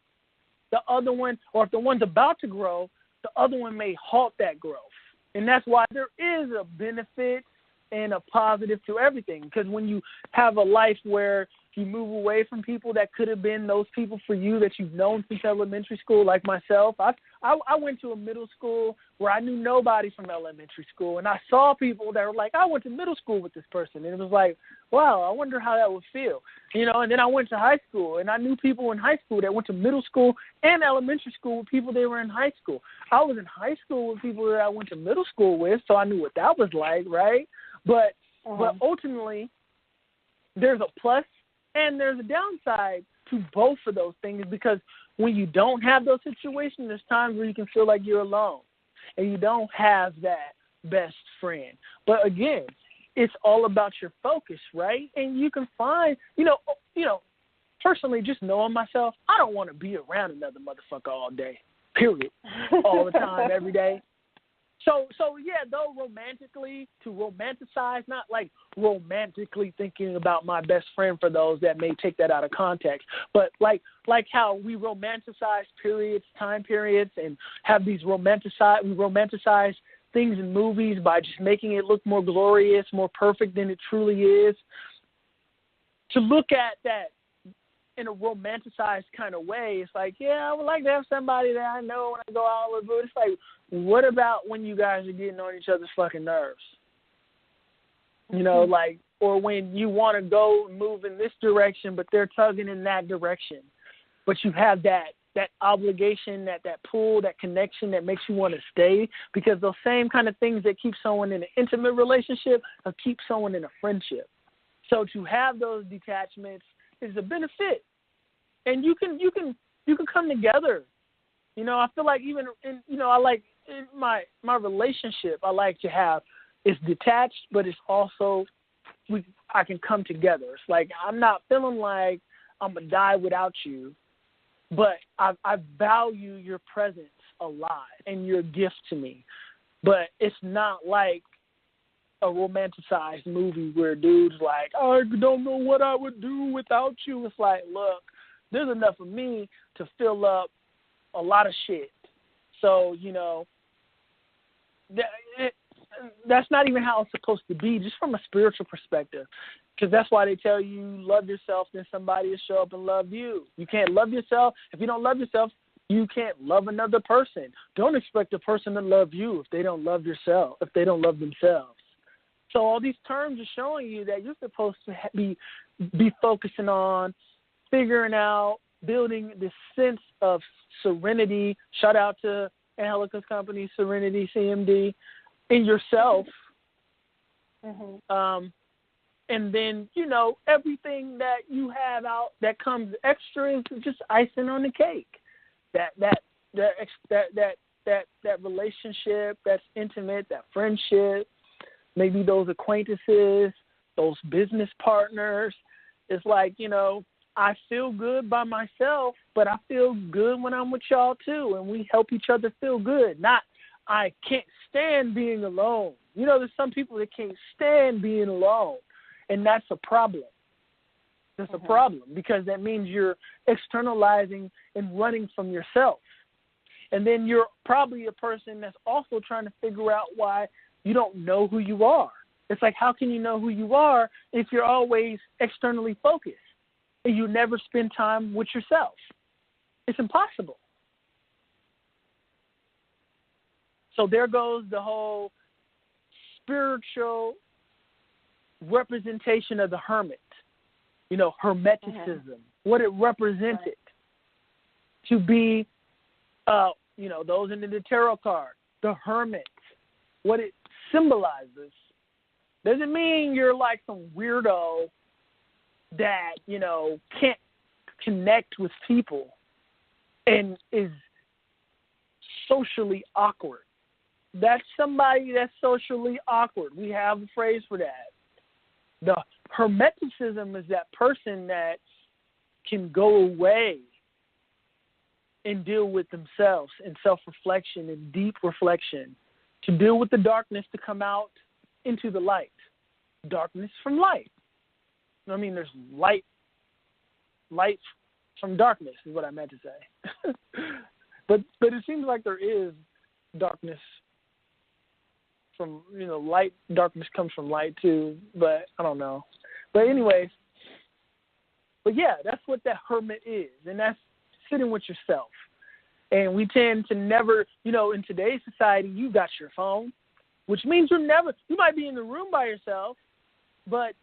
the other one, or if the one's about to grow, the other one may halt that growth. And that's why there is a benefit and a positive to everything. Because when you have a life where you move away from people that could have been those people for you that you've known since elementary school, like myself. I went to a middle school where I knew nobody from elementary school, and I saw people that were like, I went to middle school with this person, and it was like, wow, I wonder how that would feel, you know. And then I went to high school, and I knew people in high school that went to middle school and elementary school with people they were in high school. I was in high school with people that I went to middle school with, so I knew what that was like, right? But ultimately, there's a plus and there's a downside to both of those things, because when you don't have those situations, there's times where you can feel like you're alone and you don't have that best friend. But again, it's all about your focus, right? And you can find, you know, personally, just knowing myself, I don't want to be around another motherfucker all day, period, all the time, every day. So yeah, though romantically, to romanticize, not like romantically thinking about my best friend for those that may take that out of context, but like how we romanticize periods, time periods, and have these romanticize things in movies by just making it look more glorious, more perfect than it truly is. To look at that in a romanticized kind of way, it's like, yeah, I would like to have somebody that I know when I go out with, but it's like, what about when you guys are getting on each other's fucking nerves? You know, like, or when you want to go move in this direction, but they're tugging in that direction. But you have that obligation, that pull, that connection that makes you want to stay, because those same kind of things that keep someone in an intimate relationship or keep someone in a friendship. So to have those detachments is a benefit, and you can come together. You know, I feel like even in, you know, I like in my relationship, I like to have, it's detached, but it's also I can come together. It's like I'm not feeling like I'm gonna die without you, but I value your presence a lot and your gift to me. But it's not like a romanticized movie where dude's like, I don't know what I would do without you. It's like, look, there's enough of me to fill up a lot of shit. So, you know, that's not even how it's supposed to be, just from a spiritual perspective. Because that's why they tell you love yourself, then somebody will show up and love you. You can't love yourself. If you don't love yourself, you can't love another person. Don't expect a person to love you if they don't love yourself, if they don't love themselves. So all these terms are showing you that you're supposed to be focusing on figuring out, building this sense of serenity. Shout out to Angelica's company, Serenity, CMD, in yourself. And then, you know, everything that you have out that comes extra is just icing on the cake. That relationship that's intimate, that friendship, maybe those acquaintances, those business partners. It's like, you know, I feel good by myself, but I feel good when I'm with y'all too, and we help each other feel good. Not, I can't stand being alone. You know, there's some people that can't stand being alone, and that's a problem. That's a problem, because that means you're externalizing and running from yourself. And then you're probably a person that's also trying to figure out why you don't know who you are. It's like, how can you know who you are if you're always externally focused and you never spend time with yourself? It's impossible. So there goes the whole spiritual representation of the hermit, hermeticism, what it represented to be, those in the tarot card, the hermit, what it symbolizes. Doesn't mean you're like some weirdo that, can't connect with people and is socially awkward. That's somebody that's socially awkward. We have a phrase for that. The hermeticism is that person that can go away and deal with themselves in self-reflection and deep reflection, to deal with the darkness, to come out into the light. Darkness from light. I mean, there's light from darkness is what I meant to say. but it seems like there is darkness from, light. Darkness comes from light too, but I don't know. But anyways, yeah, that's what that hermit is, and that's sitting with yourself. And we tend to never, in today's society, you got your phone, which means you might be in the room by yourself, but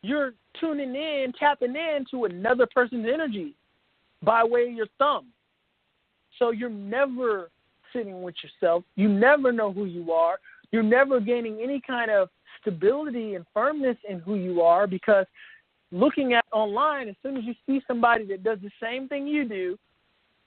you're tuning in, tapping in to another person's energy by way of your thumb. So you're never sitting with yourself. You never know who you are. You're never gaining any kind of stability and firmness in who you are, because looking at online, as soon as you see somebody that does the same thing you do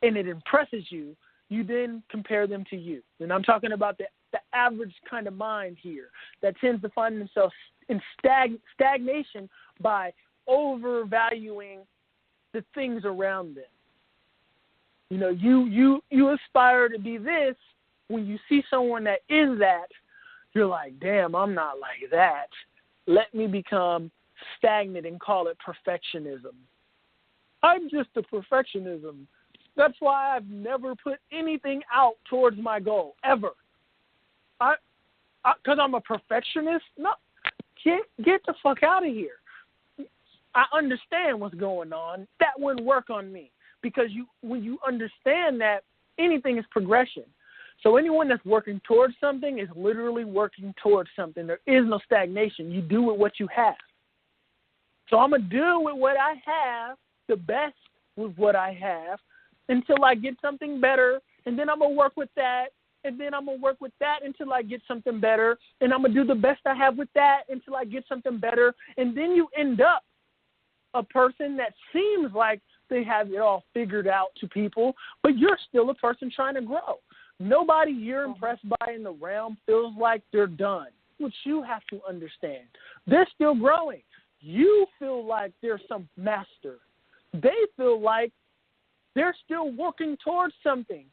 and it impresses you, you then compare them to you. And I'm talking about the average kind of mind here that tends to find themselves in stagnation by overvaluing the things around them. You aspire to be this. When you see someone that is that, you're like, damn, I'm not like that. Let me become stagnant and call it perfectionism. I'm just a perfectionism. That's why I've never put anything out towards my goal, ever. Because I'm a perfectionist? No, get the fuck out of here. I understand what's going on. That wouldn't work on me. Because when you understand that anything is progression. So anyone that's working towards something is literally working towards something. There is no stagnation. You do with what you have. So I'm going to do with what I have, the best with what I have, until I get something better, and then I'm going to work with that, and then I'm going to work with that until I get something better, and I'm going to do the best I have with that until I get something better, and then you end up a person that seems like they have it all figured out to people, but you're still a person trying to grow. Nobody you're impressed by in the realm feels like they're done, which you have to understand. They're still growing. You feel like they're some master. They feel like they're still working towards something.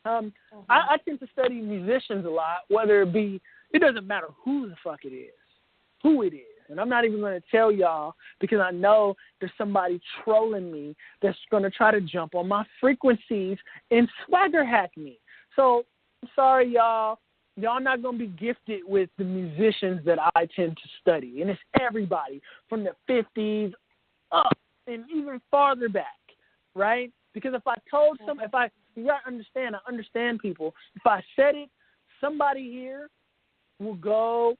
I tend to study musicians a lot, whether it doesn't matter who the fuck it is, who it is. And I'm not even going to tell y'all because I know there's somebody trolling me that's going to try to jump on my frequencies and swagger hack me. So, I'm sorry, y'all. Y'all not going to be gifted with the musicians that I tend to study. And it's everybody from the 50s up and even farther back, right? Because if I told you got to understand people. If I said it, somebody here will go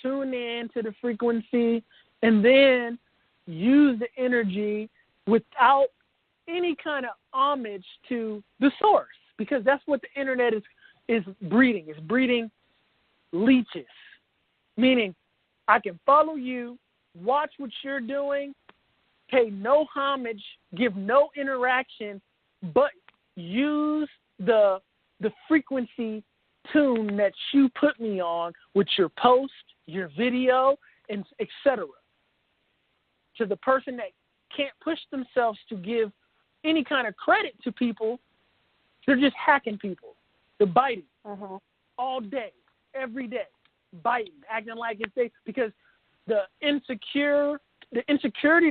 tune in to the frequency and then use the energy without any kind of homage to the source, because that's what the internet is breeding. It's breeding leeches, meaning I can follow you, watch what you're doing, pay no homage, give no interaction, but use the frequency tune that you put me on with your post, your video, and etc. To the person that can't push themselves to give any kind of credit to people, they're just hacking people. They're biting all day, every day, biting, acting like it's they, because the insecurity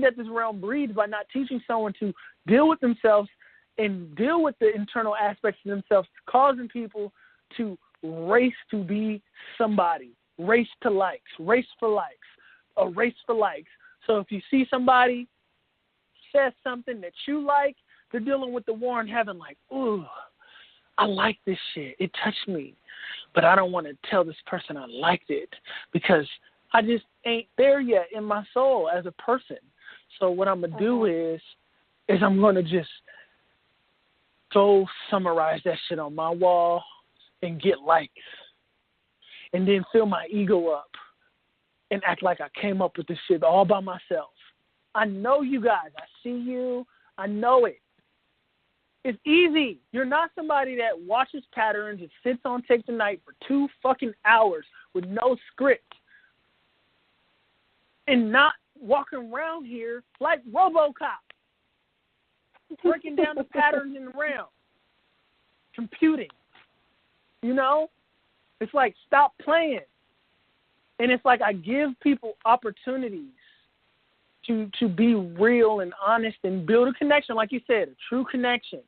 that this realm breeds by not teaching someone to deal with themselves and deal with the internal aspects of themselves, causing people to race to be somebody race to likes, race for likes, a race for likes. So if you see somebody says something that you like, they're dealing with the war in heaven like, ooh, I like this shit. It touched me. But I don't want to tell this person I liked it because I just ain't there yet in my soul as a person. So what I'm going to do is I'm going to just go summarize that shit on my wall and get likes. And then fill my ego up and act like I came up with this shit all by myself. I know you guys. I see you. I know it. It's easy. You're not somebody that watches patterns and sits on Take the Night for 2 fucking hours with no script and not walking around here like RoboCop, breaking down the patterns in the realm, computing. You know? It's like, stop playing. And it's like I give people opportunities to be real and honest and build a connection, like you said, a true connection.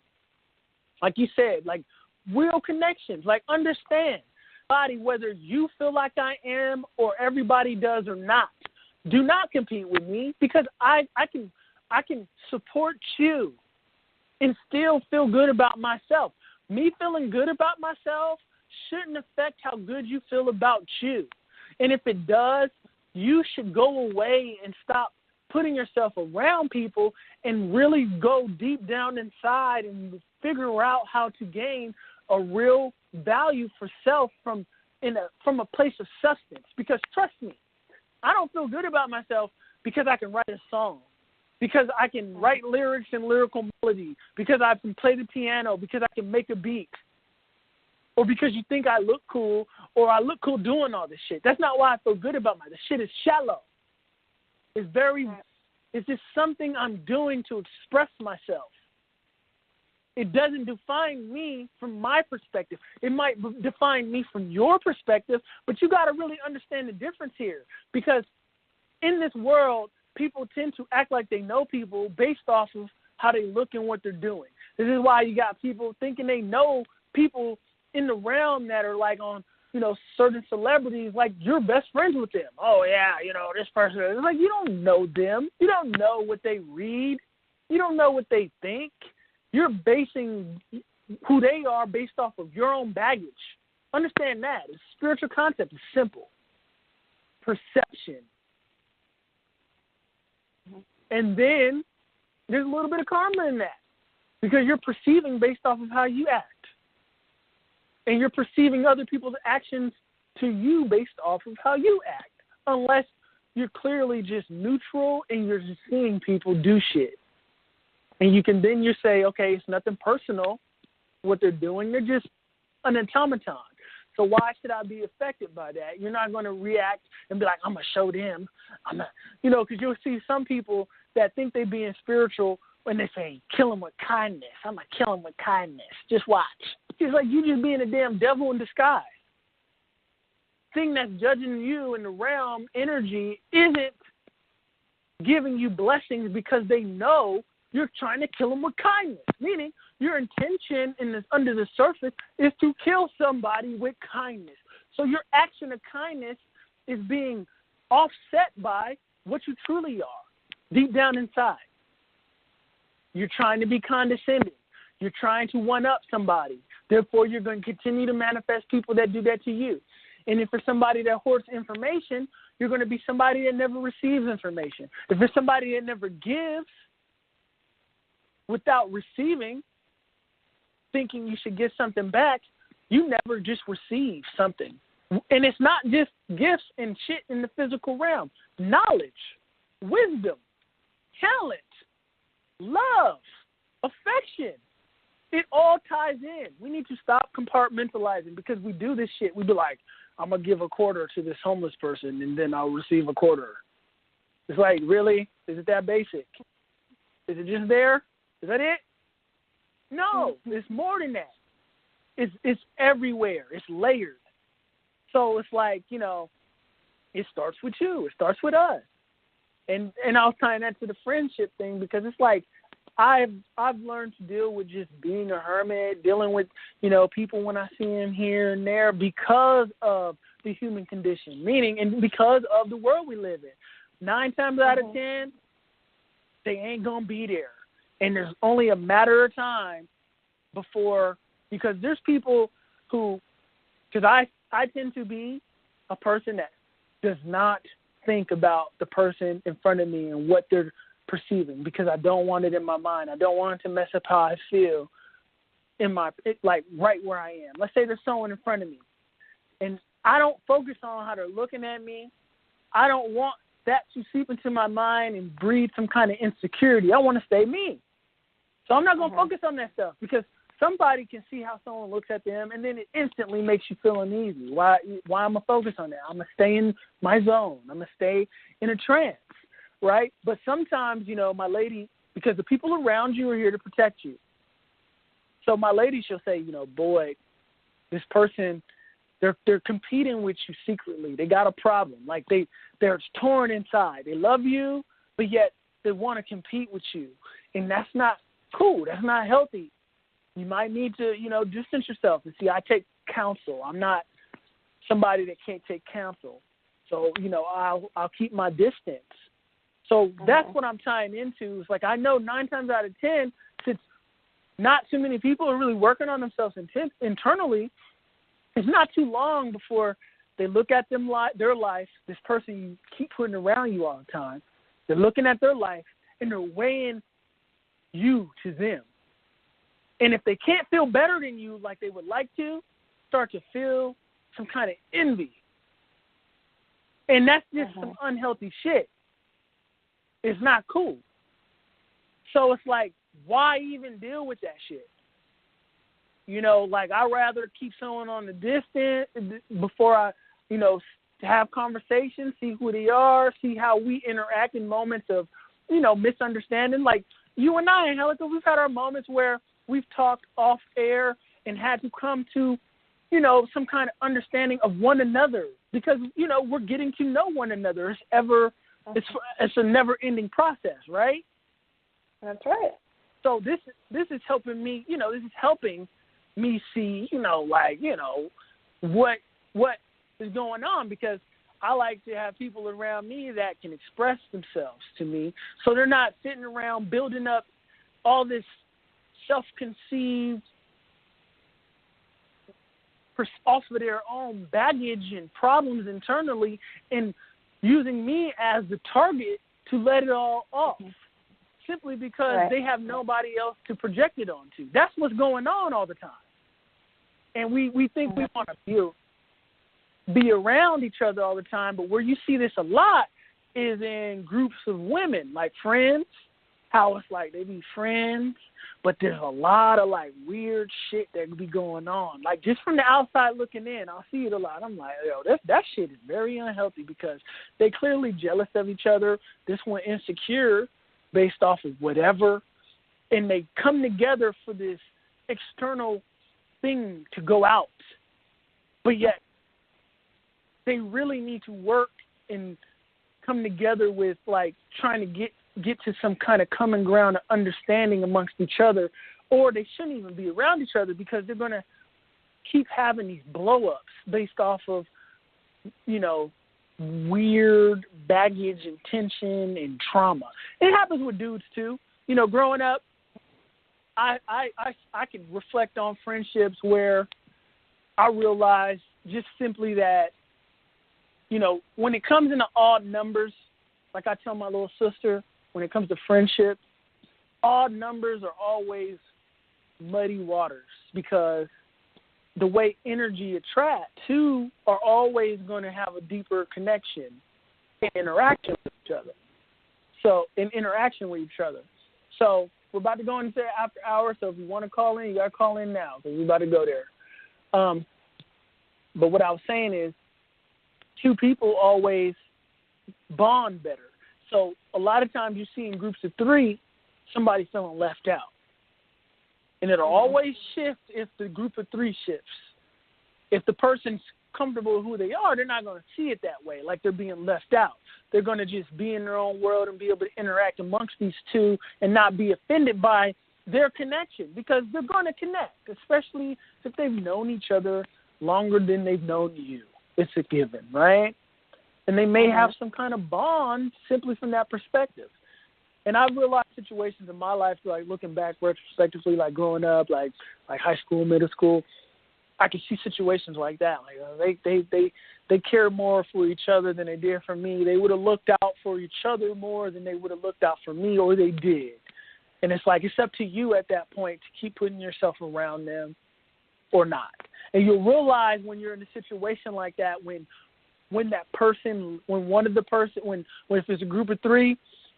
Like you said, like real connections, like understand body whether you feel like I am or everybody does or not. Do not compete with me because I can support you and still feel good about myself. Me feeling good about myself shouldn't affect how good you feel about you. And if it does, you should go away and stop putting yourself around people and really go deep down inside and figure out how to gain a real value for self from a place of substance. Because trust me, I don't feel good about myself because I can write a song, because I can write lyrics and lyrical melody, because I can play the piano, because I can make a beat, or because you think I look cool or I look cool doing all this shit. That's not why I feel good about myself. This shit is shallow. It's just something I'm doing to express myself. It doesn't define me from my perspective. It might define me from your perspective, but you got to really understand the difference here. Because in this world, people tend to act like they know people based off of how they look and what they're doing. This is why you got people thinking they know people in the realm that are like on, certain celebrities, like you're best friends with them. Oh, yeah, this person. It's like you don't know them. You don't know what they read. You don't know what they think. You're basing who they are based off of your own baggage. Understand that. It's a spiritual concept. It's simple. Perception. And then there's a little bit of karma in that because you're perceiving based off of how you act. And you're perceiving other people's actions to you based off of how you act, unless you're clearly just neutral and you're just seeing people do shit. And you say, okay, it's nothing personal what they're doing. They're just an automaton. So why should I be affected by that? You're not going to react and be like, I'm going to show them. I'm not, because you'll see some people that think they're being spiritual when they say, kill them with kindness. I'm going to kill them with kindness. Just watch. It's like you just being a damn devil in disguise. Thing that's judging you in the realm energy isn't giving you blessings because they know you're trying to kill them with kindness. Meaning your intention under the surface is to kill somebody with kindness. So your action of kindness is being offset by what you truly are, deep down inside. You're trying to be condescending. You're trying to one-up somebody. Therefore, you're going to continue to manifest people that do that to you. And if it's somebody that hoards information, you're going to be somebody that never receives information. If it's somebody that never gives without receiving, thinking you should get something back, you never just receive something. And it's not just gifts and shit in the physical realm. Knowledge, wisdom, talent, love, affection. It all ties in. We need to stop compartmentalizing because we do this shit. We be like, I'm going to give a quarter to this homeless person and then I'll receive a quarter. It's like, really? Is it that basic? Is it just there? Is that it? No, it's more than that. It's everywhere. It's layered. So it's like, it starts with you. It starts with us. And I was tying that to the friendship thing because it's like, I've learned to deal with just being a hermit, dealing with, people when I see them here and there because of the human condition, meaning, and because of the world we live in. 9 times out of 10, they ain't going to be there. And there's only a matter of time before, because there's people who, because I tend to be a person that does not think about the person in front of me and what they're perceiving, because I don't want it in my mind. I don't want it to mess up how I feel in my, like right where I am. Let's say there's someone in front of me and I don't focus on how they're looking at me. I don't want that to seep into my mind and breed some kind of insecurity. I want to stay me. So I'm not going to focus on that stuff, because somebody can see how someone looks at them and then it instantly makes you feel uneasy. Why I'm going to focus on that? I'm going to stay in my zone. I'm going to stay in a trance, right? But sometimes, you know, my lady, because the people around you are here to protect you. So my lady, she'll say, you know, boy, this person, they're competing with you secretly. They got a problem. Like they're torn inside. They love you, but yet they want to compete with you. And that's not cool. That's not healthy. You might need to, you know, distance yourself and see, I take counsel. I'm not somebody that can't take counsel. So, you know, I'll keep my distance. So that's what I'm tying into. It's like, I know 9 times out of 10, since not too many people are really working on themselves internally, it's not too long before they look at their life, this person you keep putting around you all the time. They're looking at their life and they're weighing you to them. And if they can't feel better than you like they would like to, start to feel some kind of envy. And that's just some unhealthy shit. It's not cool. So it's like, why even deal with that shit? You know, like, I'd rather keep someone on the distance before I, you know, have conversations, see who they are, see how we interact in moments of, you know, misunderstanding. Like, you and I, Angelica, we've had our moments where we've talked off air and had to come to, you know, some kind of understanding of one another, because, you know, we're getting to know one another. It's a never-ending process, right? That's right. So this is helping me, you know, this is helping me see, you know, like, you know, what is going on, because I like to have people around me that can express themselves to me, so they're not sitting around building up all this self-conceived off of their own baggage and problems internally and using me as the target to let it all off, simply because they have nobody else to project it onto. That's what's going on all the time. And we think we want to be around each other all the time, but where you see this a lot is in groups of women, like friends, how it's like they be friends, but there's a lot of, like, weird shit that be going on. Like, just from the outside looking in, I'll see it a lot. I'm like, yo, that shit is very unhealthy, because they clearly jealous of each other. This one insecure based off of whatever, and they come together for this external thing to go out, but yet they really need to work and come together with, like, trying to get to some kind of common ground of understanding amongst each other, or they shouldn't even be around each other, because they're going to keep having these blow-ups based off of, you know, weird baggage and tension and trauma. It happens with dudes too. You know, growing up, I can reflect on friendships where I realized just simply that, you know, when it comes into odd numbers, like I tell my little sister, when it comes to friendship, odd numbers are always muddy waters, because the way energy attract, two are always going to have a deeper connection and interaction with each other. So we're about to go into after hours, so if you want to call in, you got to call in now, because we're about to go there. But what I was saying is, two people always bond better. So a lot of times you see in groups of 3, somebody's feeling left out. And it'll always shift if the group of 3 shifts. If the person's comfortable with who they are, they're not going to see it that way, like they're being left out. They're going to just be in their own world and be able to interact amongst these two and not be offended by their connection, because they're going to connect, especially if they've known each other longer than they've known you. it's a given, right? And they may have some kind of bond simply from that perspective. And I've realized situations in my life, like looking back retrospectively, like growing up, like high school, middle school, I can see situations like that. Like they care more for each other than they did for me. They would have looked out for each other more than they would have looked out for me, or they did. And it's like, it's up to you at that point to keep putting yourself around them or not. And you'll realize when you're in a situation like that, when that person, when one of the person, when if there's a group of three,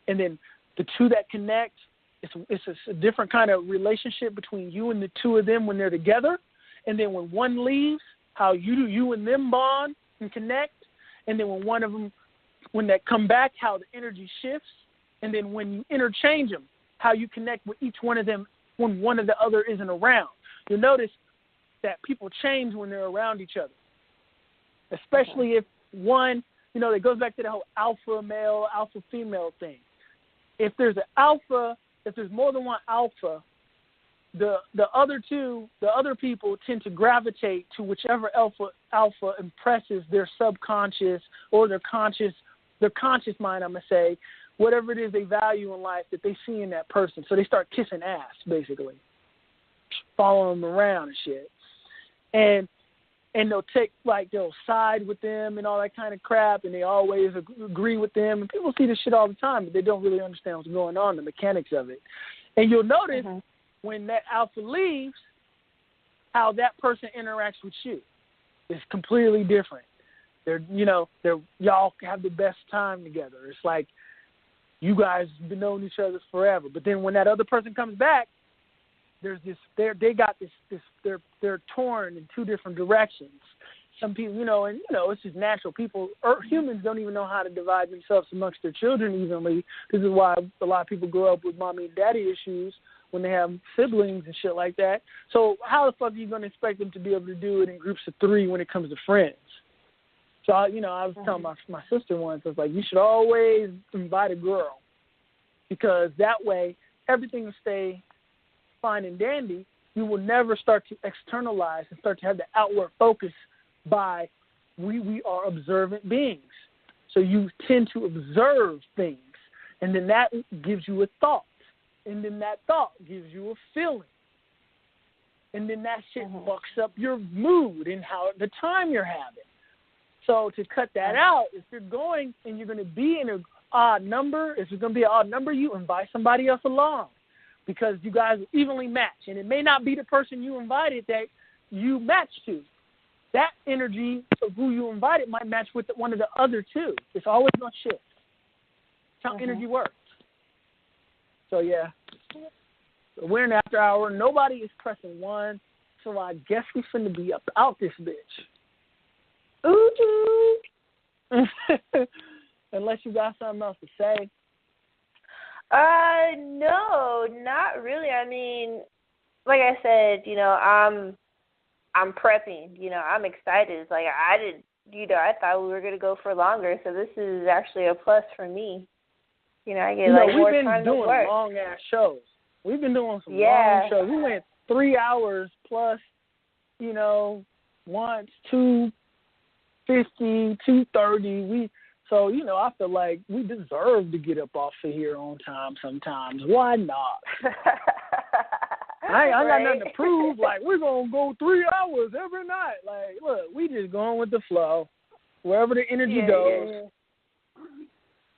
and then the two that connect, it's a different kind of relationship between you and the two of them when they're together. And then when one leaves, how you and them bond and connect. And then when one of them, when they come back, how the energy shifts. And then when you interchange them, how you connect with each one of them when one of the other isn't around. You'll notice that people change when they're around each other, especially if one, it goes back to the whole alpha male, alpha female thing. If there's an alpha, if there's more than one alpha, the other people tend to gravitate to whichever alpha impresses their subconscious or their conscious mind, I'm going to say, whatever it is they value in life that they see in that person. So they start kissing ass, basically, following them around and shit. And they'll side with them and all that kind of crap, and they always agree with them. And people see this shit all the time, but they don't really understand what's going on, the mechanics of it. And you'll notice when that alpha leaves, how that person interacts with you. It's completely different. Y'all have the best time together. It's like you guys have been knowing each other forever. But then when that other person comes back, there's this. They're torn in two different directions. Some people, it's just natural. Humans don't even know how to divide themselves amongst their children evenly. This is why a lot of people grow up with mommy and daddy issues when they have siblings and shit like that. So how the fuck are you going to expect them to be able to do it in groups of three when it comes to friends? So, I was telling my sister once, I was like, you should always invite a girl, because that way everything will stay fine and dandy. You will never start to externalize and start to have the outward focus by we are observant beings. So you tend to observe things, and then that gives you a thought, and then that thought gives you a feeling, and then that shit fucks up your mood and how the time you're having. So to cut that out, if you're going and you're going to be in an odd number, if it's going to be an odd number, you invite somebody else along, because you guys evenly match. And it may not be the person you invited that you match to. That energy of who you invited might match with one of the other two. It's always going to shift. That's how energy works. So, yeah. So we're in after hour. Nobody is pressing one. So I guess we finna be up out this bitch. Ooh. Unless you got something else to say. No, not really. I mean, like I said, I'm prepping. I'm excited. It's like I thought we were gonna go for longer, so this is actually a plus for me. I get more time to work. We've been doing long ass shows. We've been doing some long shows. We went 3 hours plus. Once 2:50, 2:30. So, I feel like we deserve to get up off of here on time sometimes. Why not? I got nothing to prove. Like, we're going to go 3 hours every night. Like, look, we just going with the flow. Wherever the energy goes. Yeah.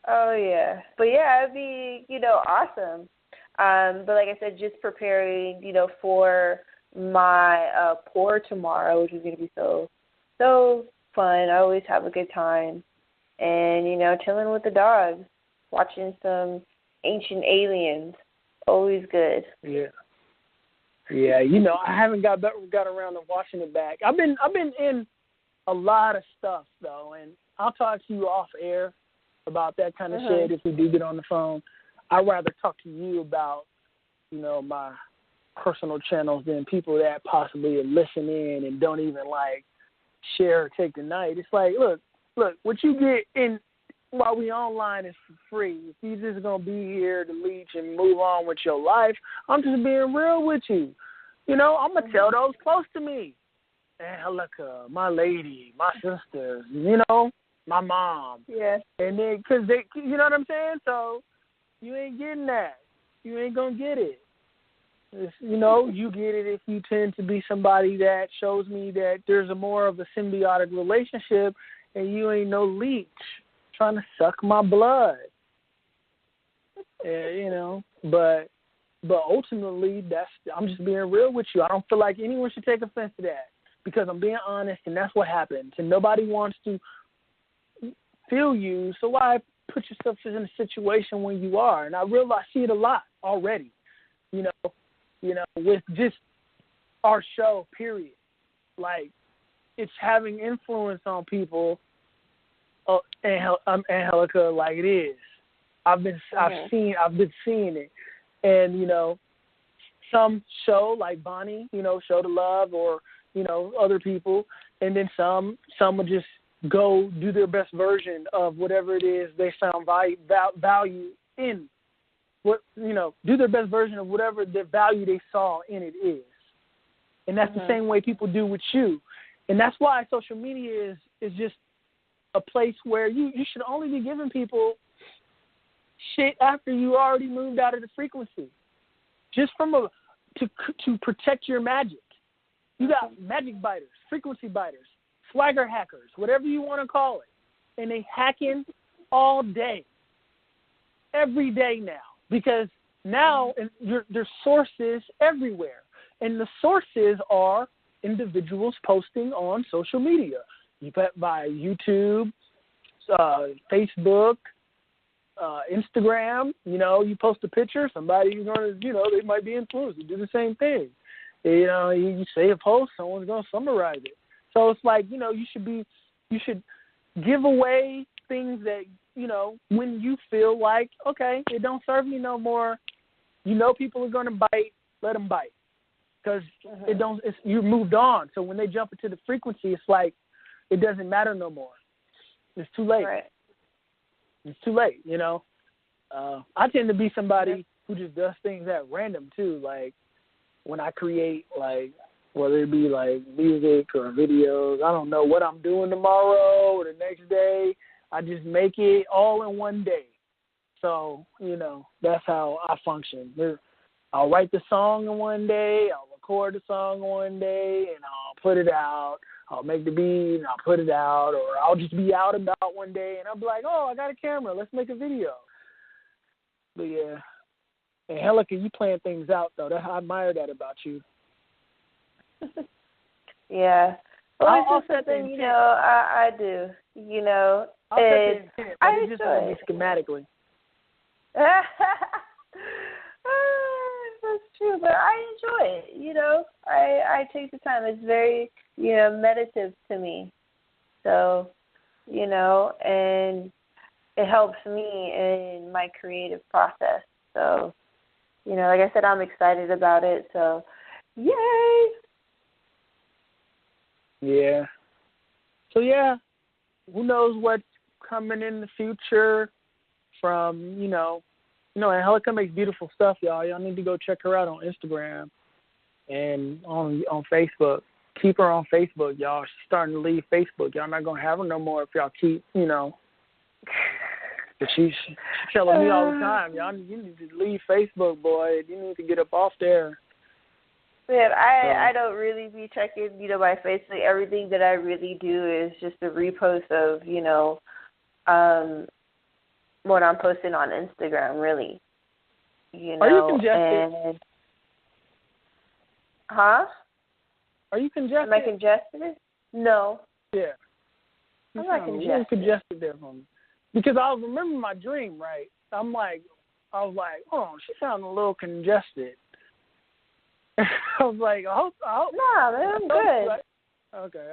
Oh, yeah. But, yeah, it'd be, awesome. But like I said, just preparing, for my pour tomorrow, which is going to be so fun. I always have a good time. And, chilling with the dogs, watching some Ancient Aliens, always good. Yeah. Yeah, I haven't got around to watching it back. I've been in a lot of stuff, though, and I'll talk to you off air about that kind of shit if we do get on the phone. I'd rather talk to you about, my personal channels than people that possibly listen in and don't even, share or take the night. It's like, look, what you get in while we online is for free. If you just going to be here to leech and move on with your life, I'm just being real with you. I'm going to tell those close to me. Angelica, my lady, my sisters, my mom. Yeah. And then, because they, you know what I'm saying? So you ain't getting that. You ain't going to get it. You get it if you tend to be somebody that shows me that there's a more of a symbiotic relationship and you ain't no leech trying to suck my blood. But ultimately, I'm just being real with you. I don't feel like anyone should take offense to that because I'm being honest, and that's what happens. And nobody wants to feel you, so why put yourself in a situation when you are? And I see it a lot already, with just our show, period. Like, it's having influence on people, Angelica, like it is. I've been seeing it. And, some show like Bonnie, show the love or, other people. And then some will just go do their best version of whatever it is they found value in. Do their best version of whatever the value they saw in it is. And that's the same way people do with you. And that's why social media is just a place where you should only be giving people shit after you already moved out of the frequency. Just to protect your magic. You got magic biters, frequency biters, swagger hackers, whatever you want to call it. And they hacking all day. Every day now. Because now there's sources everywhere. And the sources are individuals posting on social media. Via YouTube, Facebook, Instagram. You post a picture, somebody's going to, they might be influenced to do the same thing. You say a post, someone's going to summarize it. So it's like, you should give away things that, when you feel like, okay, it don't serve me no more, people are going to bite, let them bite. Because you moved on. So when they jump into the frequency, it's like, it doesn't matter no more. It's too late. Right. It's too late, I tend to be somebody who just does things at random, too. Like, when I create, like, whether it be, like, music or videos, I don't know what I'm doing tomorrow or the next day. I just make it all in one day. So, that's how I function. I'll write the song in one day, I'll record the song one day, and I'll put it out. I'll make the beat, and I'll put it out. Or I'll just be out and about one day, and I'll be like, oh, I got a camera. Let's make a video. But, yeah. Angelica, you plan things out, though. I admire that about you. Yeah. Well, it's just something, I do, I'll set the intent, but I it just won't be schematically. That's true, but I enjoy it, I take the time. It's very, meditative to me. So, and it helps me in my creative process. So, like I said, I'm excited about it. So, yay! Yeah. So, yeah, who knows what's coming in the future from, Angelica makes beautiful stuff, y'all. Y'all need to go check her out on Instagram and on Facebook. Keep her on Facebook, y'all. She's starting to leave Facebook. Y'all not going to have her no more if y'all keep, But she's telling me all the time, y'all, you need to leave Facebook, boy. You need to get up off there. Man, I don't really be checking, my Facebook. Everything that I really do is just a repost of, what I'm posting on Instagram, really. Are you congested? Huh? Are you congested? Am I congested? No. Yeah. I'm not congested. You're congested there for me. Because I remember my dream, right? I was like, oh, she sounded a little congested. I was like, I hope. Nah, man, I'm good.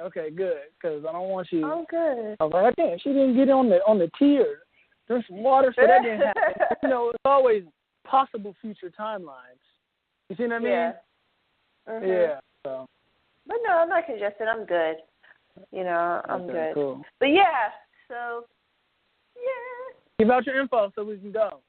Okay, good. Because I don't want you. I'm good. I was like, damn, she didn't get on the tier. Drink some water so that didn't happen. It's always possible future timelines. You see what I mean? Yeah. Yeah. So. But no, I'm not congested. I'm good. I'm good. Cool. But yeah, so yeah. Give out your info so we can go.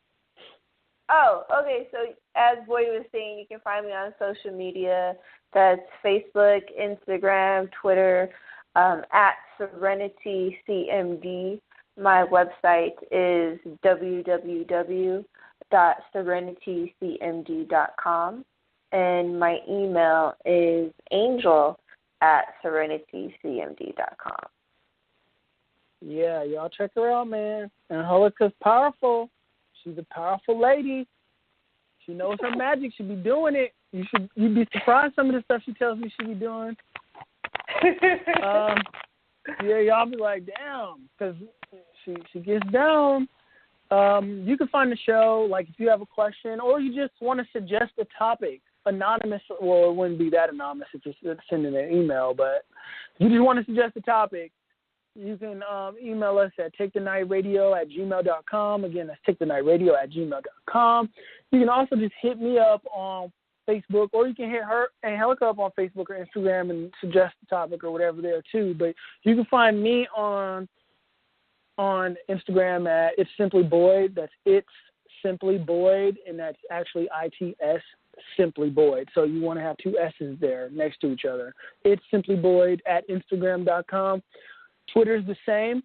Oh, okay. So as Boyd was saying, you can find me on social media. That's Facebook, Instagram, Twitter, at Serenity CMD. My website is www.serenitycmd.com, and my email is angel@serenitycmd.com. Yeah, y'all check her out, man. Angelica's powerful. She's a powerful lady. She knows her magic. She be doing it. You'd be surprised some of the stuff she tells me she be doing. Yeah, y'all be like, damn, because she gets down. You can find the show, like, if you have a question or you just want to suggest a topic, anonymous. Well, it wouldn't be that anonymous. It's just sending an email. But if you just want to suggest a topic, you can email us at takethenightradio@gmail.com. Again, that's takethenightradio@gmail.com. You can also just hit me up on Facebook, or you can hit her and Angelica up on Facebook or Instagram and suggest a topic or whatever there too. But you can find me on Instagram at It's Simply Boyd. That's It's Simply Boyd, and that's actually ITS Simply Boyd. So you want to have two S's there next to each other. It's Simply Boyd at Instagram.com. Twitter's the same.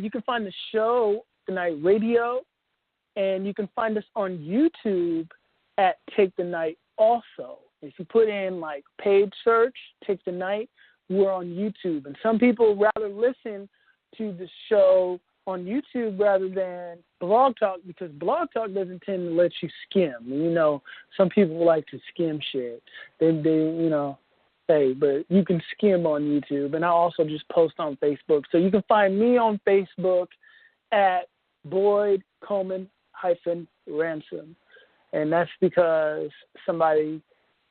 You can find the show Tonight Radio, and you can find us on YouTube at Take the Night also. If you put in like page search, Take the Night, we're on YouTube. And some people rather listen to the show on YouTube rather than Blog Talk, because Blog Talk doesn't tend to let you skim. You know, some people like to skim shit. They you know, hey, but you can skim on YouTube. And I also just post on Facebook. So you can find me on Facebook at Boyd Coleman-Ransom. And that's because somebody,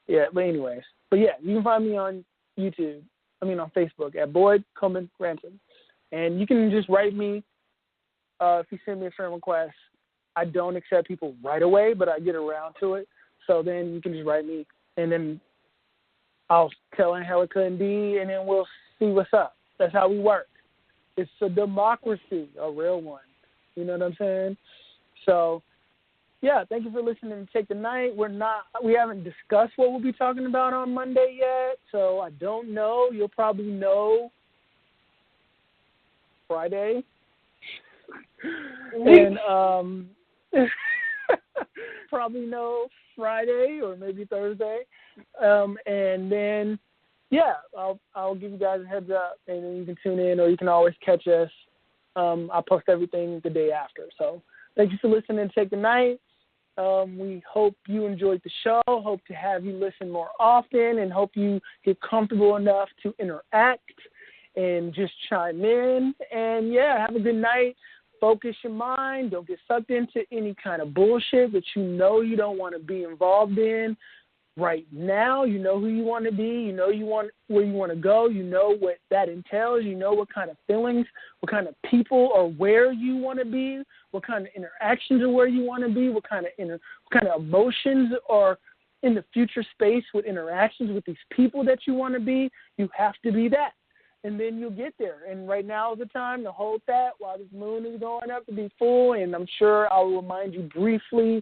yeah, but anyways. But yeah, you can find me on on Facebook at Boyd Coleman-Ransom. And you can just write me if you send me a friend request. I don't accept people right away, but I get around to it. So then you can just write me, and then I'll tell Angelica and Dee, and then we'll see what's up. That's how we work. It's a democracy, a real one. You know what I'm saying? So, yeah, thank you for listening to Take the Night. We haven't discussed what we'll be talking about on Monday yet, so I don't know. You'll probably know Friday. And probably know Friday or maybe Thursday. And then, yeah, I'll give you guys a heads up, and then you can tune in, or you can always catch us. I'll post everything the day after. So thank you for listening to Take the Night. We hope you enjoyed the show, hope to have you listen more often, and hope you get comfortable enough to interact and just chime in. And, yeah, have a good night. Focus your mind. Don't get sucked into any kind of bullshit that you know you don't want to be involved in. Right now, you know who you want to be. You know where you want to go. You know what that entails. You know what kind of feelings, what kind of people are where you want to be, what kind of interactions are where you want to be, what kind of emotions are in the future space with interactions with these people that you want to be. You have to be that, and then you'll get there. And right now is the time to hold that while this moon is going up to be full, and I'm sure I'll remind you briefly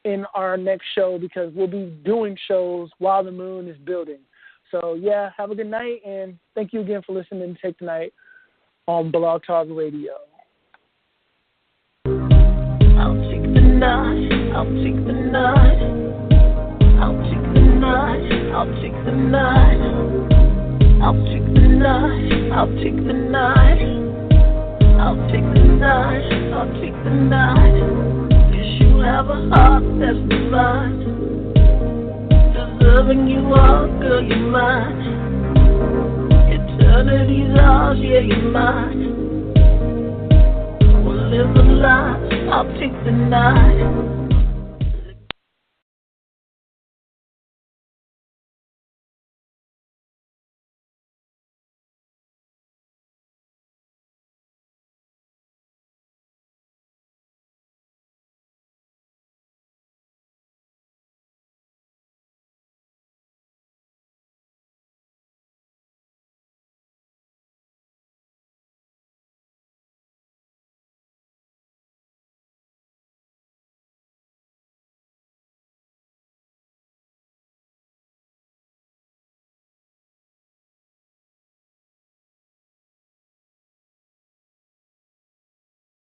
in our next show, because we'll be doing shows while the moon is building. So, yeah, have a good night, and thank you again for listening to Take the Night on Blog Talk Radio. I'll take the night, I'll take the night, I'll take the night, I'll take the night, I'll take the night, I'll take the night, I'll take the night, I'll take the night. You have a heart that's divine, deserving you all, girl, you're mine. Eternity's ours, yeah, you're mine. We'll live a life, I'll take the night.